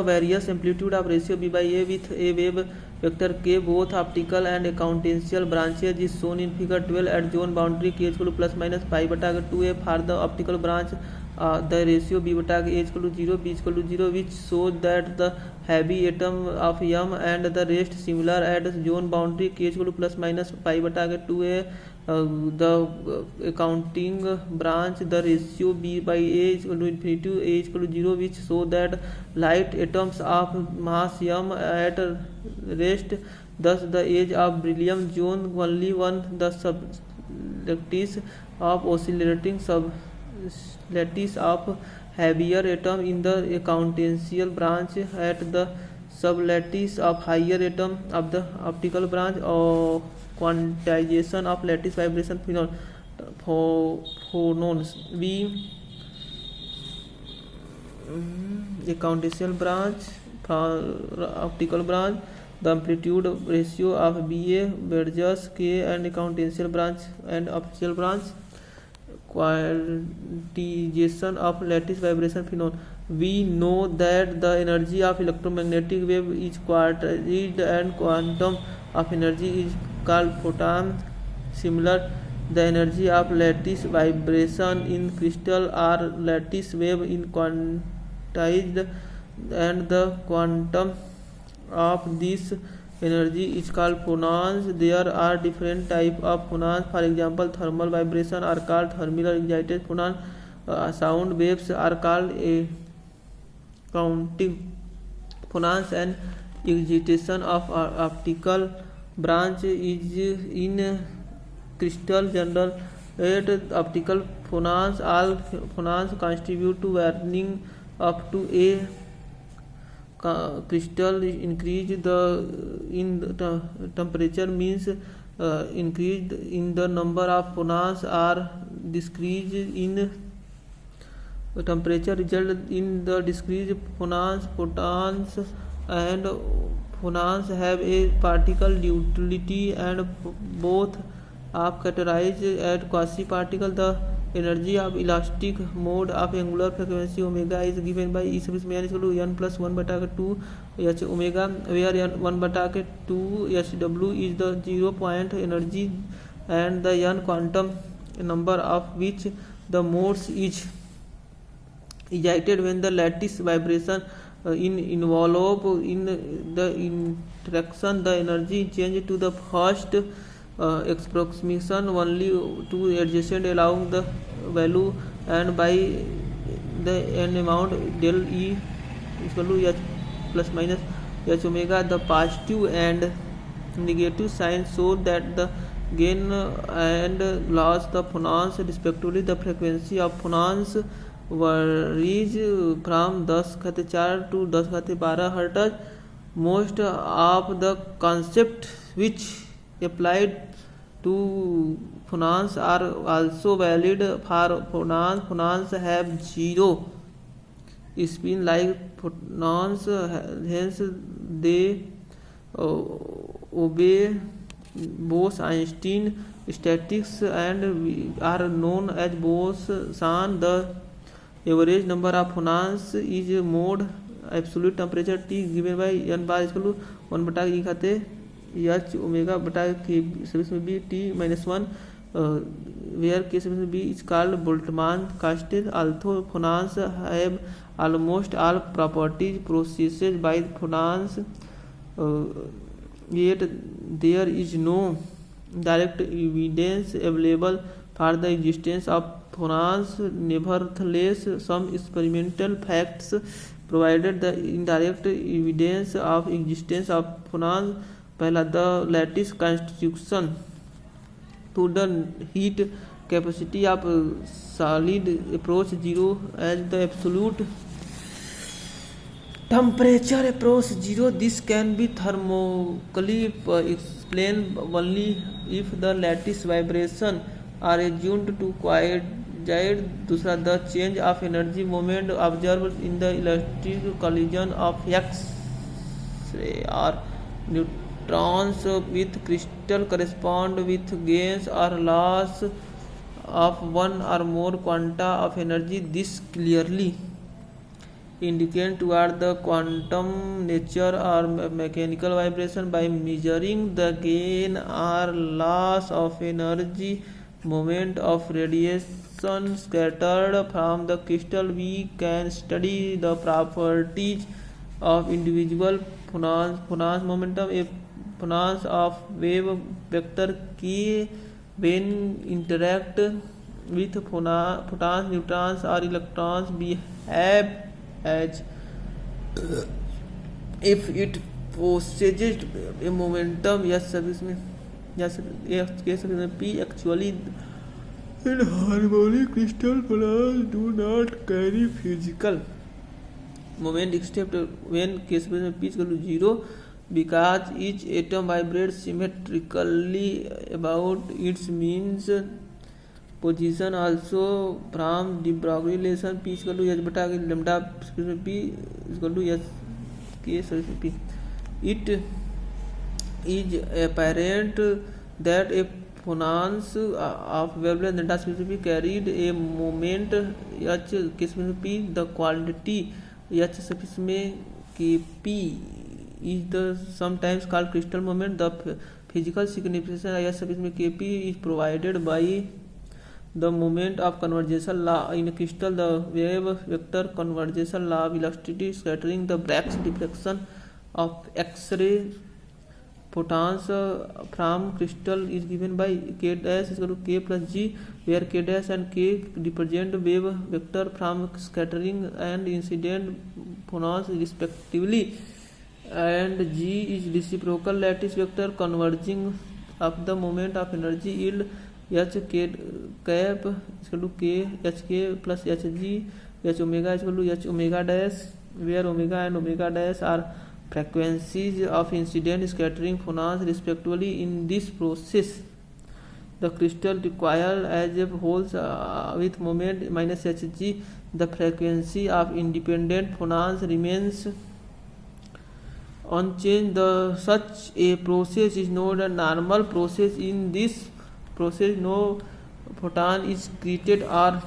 various amplitude of ratio b by a with a wave vector k both optical and exponential branches is shown in figure 12. At zone boundary k is equal to plus minus pi bata 2a for the optical branch. The ratio b bata a is equal to 0, b is equal to 0, which shows that the heavy atom of m and the rest similar. At zone boundary k is equal to plus minus pi bata 2a. The accounting branch, the ratio b by a is equal to infinity, a is equal to 0, which show that light atoms of mass m at rest. Thus the age of beryllium zone only one. The sublattice of oscillating sublattice of heavier atom in the exponential branch at the sublattice of higher atom of the optical branch. Or quantization of lattice vibration phonons. V exponential branch for optical branch, the amplitude ratio of BA versus K and exponential branch and optical branch. Quantization of lattice vibration phenomenon. We know that the energy of electromagnetic wave is quantized and quantum of energy is called photon. Similar, the energy of lattice vibration in crystal or lattice wave in quantized and the quantum of this energy is called phonons. There are different types of phonons. For example, thermal vibration are called thermal excited phonons. Sound waves are called counting phonons, and excitation of optical branch is in crystal general rate. Optical phonons, all phonons contribute to warning up to a crystal. Increase in the temperature means increase in the number of phonons, or decrease in temperature result in the decreased phonons. Photons and phonons have a particle utility, and both are categorized as quasi-particle. The energy of elastic mode of angular frequency omega is given by E sub n is equal to n plus 1 beta 2 h omega, where n 1 beta 2 hw is the 0 point energy and the n quantum number of which the modes is excited when the lattice vibration in envelope in the interaction. The energy change to the first approximation only to adjacent along the value, and by the n amount del E is equal to h plus minus h omega. The positive and negative signs show that the gain and loss the phonons respectively. The frequency of phonons varies from 10⁴ to 10⁻² Hz. Most of the concepts which applied to phonons are also valid for phonons. Phonons have zero spin like photons, hence they obey Bose-Einstein statistics and are known as Bose-San. The average number of phonons is mode absolute temperature T given by n bar is equal to 1 बटा e खाते h omega बटा k सभी में b t minus 1 where k सभी में b is called Boltzmann constant. Although phonons have almost all properties possessed by phonons, yet there is no direct evidence available for the existence of phonons. Nevertheless, some experimental facts provided the indirect evidence of existence of phonons. पहला, the lattice constitution to the heat capacity of solid approach zero as the absolute temperature approach zero. This can be thermally explained only if the lattice vibration are assumed to coincide. दूसरा, the change of energy moment observed in the elastic collision of X-ray or neutrons with crystal correspond with gains or loss of one or more quanta of energy. This clearly indicate toward the quantum nature or mechanical vibration. By measuring the gain or loss of energy moment of radiation scattered from the crystal, we can study the properties of individual phonons momentum. A phonons of wave vector k when interact with photons, neutrons or electrons behave as if it possesses a momentum. Yes, service में yes, P. Actually, in harmonic crystal phonons do not carry physical moment except when P is equal to 0, because each atom vibrates symmetrically about its means position. Also, from the Broglie relation, P is equal to h beta lambda P is equal to h k P. It is apparent that a phonons of wavelength delta specific carried a moment h k p. The quantity h suffix में kp is the sometimes called crystal moment. The physical signification h suffix में kp is provided by The moment of convergence law in a crystal, the wave vector convergence law of elasticity scattering the Bragg's diffraction of X-ray photons from crystal is given by k dash is equal to k plus g, where k dash and k represent wave vector from scattering and incident photons respectively, and g is reciprocal lattice vector converging of the moment of energy yield h k cap is equal to k h k plus h g h omega is equal to h omega dash, where omega and omega dash are frequencies of incident scattering photons respectively. In this process, the crystal required as a whole with moment minus hg, the frequency of independent photons remains unchanged. Such a process is known as normal process. In this process, no photon is created or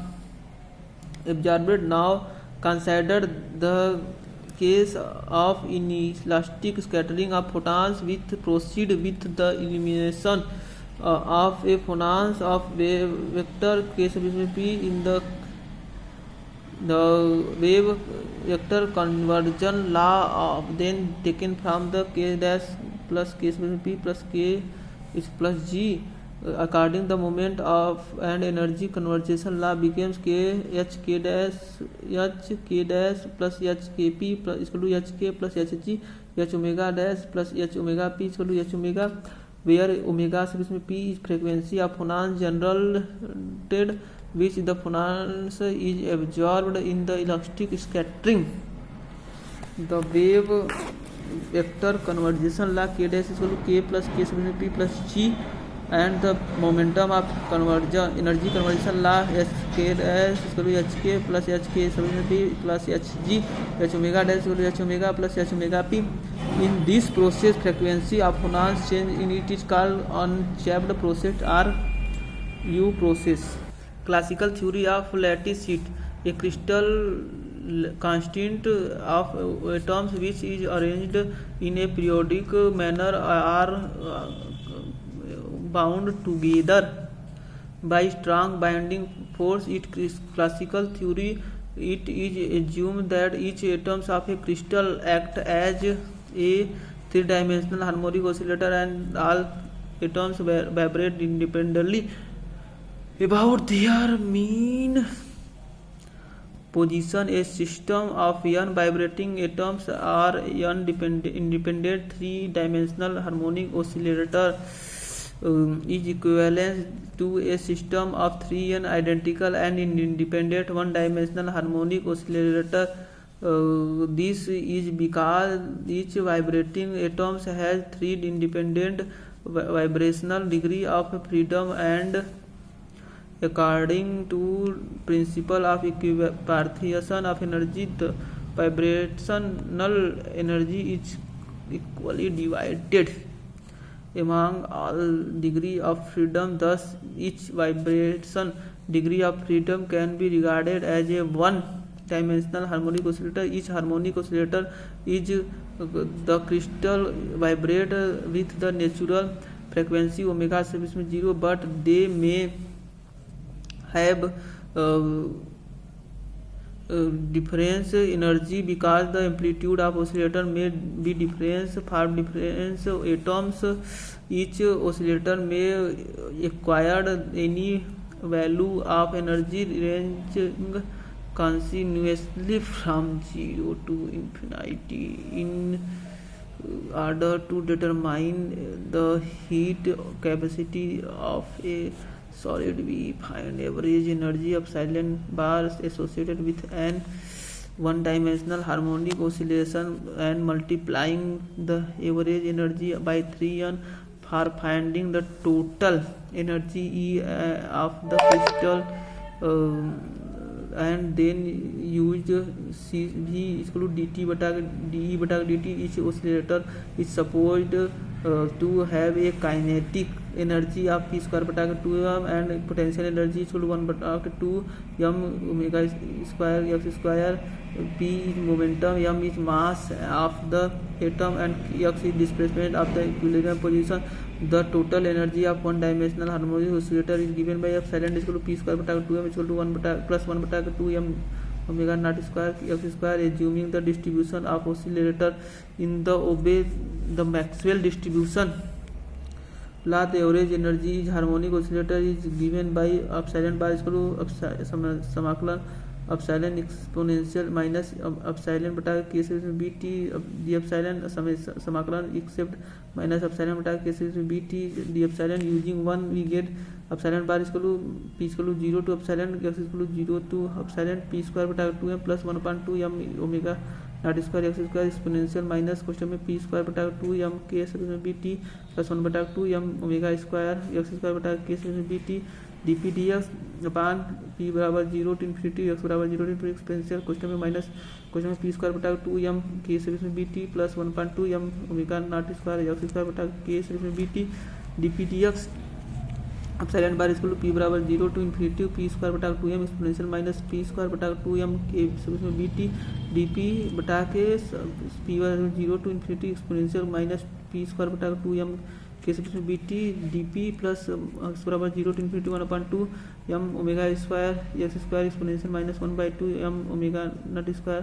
absorbed. Now consider the case of inelastic scattering of photons, which proceed with the elimination of a photons of wave vector k sub p in the wave vector conversion law of then taken from the k dash plus k sub p plus k is plus g. According the moment of and energy conservation law becomes k h k dash plus h k p plus is equal to h k plus h g h omega dash plus h omega p is equal to h omega, where omega sub p is frequency of photons generated which the photons is absorbed in the elastic scattering. The wave vector conversion law k dash is equal to k plus k sub p plus g, and the momentum of conversion energy conversion law h k dash is equal to h k plus h k sub p plus h g h omega dash is equal to h omega plus h omega p. In this process, frequency of photons change in it is called unchained process or U process. Classical theory of lattice sheet. A crystal constant of atoms which is arranged in a periodic manner are bound together by strong binding force. It is classical theory. It is assumed that each atoms of a crystal act as a three-dimensional harmonic oscillator, and all atoms vibrate independently about their mean position. A system of n vibrating atoms or n independent three-dimensional harmonic oscillator is equivalent to a system of 3n identical and independent one-dimensional harmonic oscillator. This is because each vibrating atom has three independent vibrational degree of freedom, and according to principle of equipartition of energy, the vibrational energy is equally divided among all degree of freedom. Thus, each vibration degree of freedom can be regarded as a one-dimensional harmonic oscillator. Each harmonic oscillator is the crystal vibrate with the natural frequency omega sub 0, but they may have difference energy because the amplitude of oscillator may be different for different atoms. Each oscillator may acquire any value of energy ranging continuously from 0 to infinity in order to determine the heat capacity of a solid. We find average energy of silent bars associated with an one-dimensional harmonic oscillation and multiplying the average energy by 3n for finding the total energy E of the crystal, and then use CV is equal to dt bata de bata dt. Each oscillator is supposed to have a kinetic energy of p square बटा के 2m and potential energy is equal to 1 बटा के 2m omega square x square, p is momentum, m is mass of the atom and x is displacement of the equilibrium position. The total energy of one dimensional harmonic oscillator is given by epsilon is equal to p square बटा के 2m is equal to 1 बटा plus 1 बटा के 2m omega naught square x square, assuming the distribution of oscillator in the obey the Maxwell distribution. La the average energy is harmonic oscillator is given by epsilon bar is equal to समाकलन epsilon exponential minus epsilon बटा के case में B T d epsilon समाकलन except minus epsilon बटा के case में B T d epsilon using 1 we get epsilon bar is equal to p is equal to 0 to epsilon x is equal to 0 to epsilon p square बटा 2m plus 1/2 m omega naught square x square exponential minus question में p square बटा 2m k में b t plus 1/2 m omega square x square बटा k में b t dp dx अपान p बराबर 0 to infinity x बराबर 0 to infinity exponential question में minus question में p square बटा 2m k में bt plus 1/2 m omega naught square x square बटा k में bt dp dx epsilon bar is equal to p बराबर 0 to infinity p square बटा 2m exponential minus p square बटा 2m k में bt dp बटा के p बराबर 0 to infinity exponential minus p square बटा 2m के में B T D P plus X बराबर 0 to infinity 1/2 m omega square X square exponential minus 1/2 m omega naught square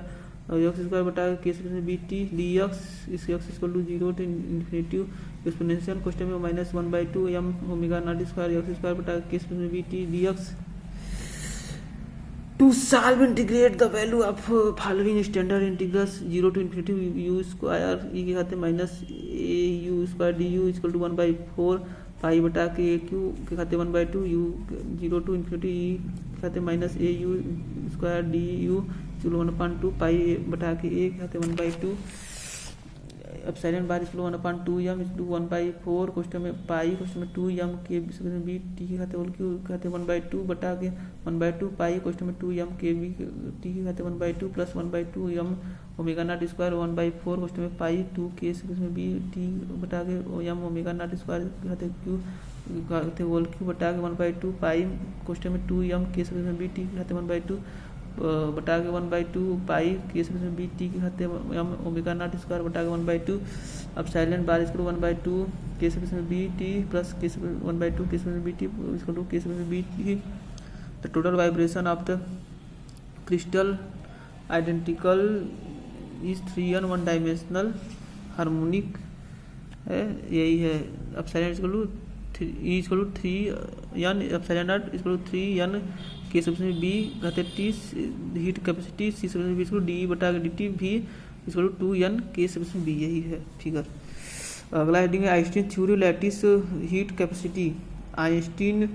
X square बटा के में बी टी डी एक्स इस X equal to 0 to infinity exponential question में minus 1/2 m omega naught square X square बटा के में B T D X. To solve integrate the value of following standard integrals 0 to infinity u square e के खाते minus a u square du is equal to 1/4 पाई बटा के a q के खाते 1/2 u 0 to infinity e के खाते minus a u square du is equal to 1/2 पाई बटा के a के खाते 1/2 epsilon bar is equal to 1/2 m is equal to 1/4 question में पाई क्वेश्चन में 2 m के बी टी के खाते होल क्यू खाते 1/2 बटा के 1/2 पाई क्वेश्चन में 2 m के बी टी के खाते 1/2 plus 1/2 m omega naught square 1/4 question में पाई 2 के में बी टी बटा के m ओमेगा नॉट स्क्वायर के खाते क्यू खाते होल क्यू बटा के 1/2 पाई क्वेश्चन में 2 m के में बी टी के खाते 1/2 बटा के 1/2 पाई के में बी टी के खाते m ओमेगा नॉट स्क्वायर बटा के 1/2 epsilon bar is equal to 1/2 के में बी टी प्लस के 1/2 के में बी टी इक्वल टू के में B t. The total vibration of the crystal identical is 3n one dimensional harmonic है यही है. epsilon equal to e equal to 3n epsilon naught equal to 3n के में बी कहते T heat capacity C में B D बटा के D T भी इक्वल टू 2n के में बी यही है फिगर. अगला हेडिंग है Einstein theory lattice heat capacity. Einstein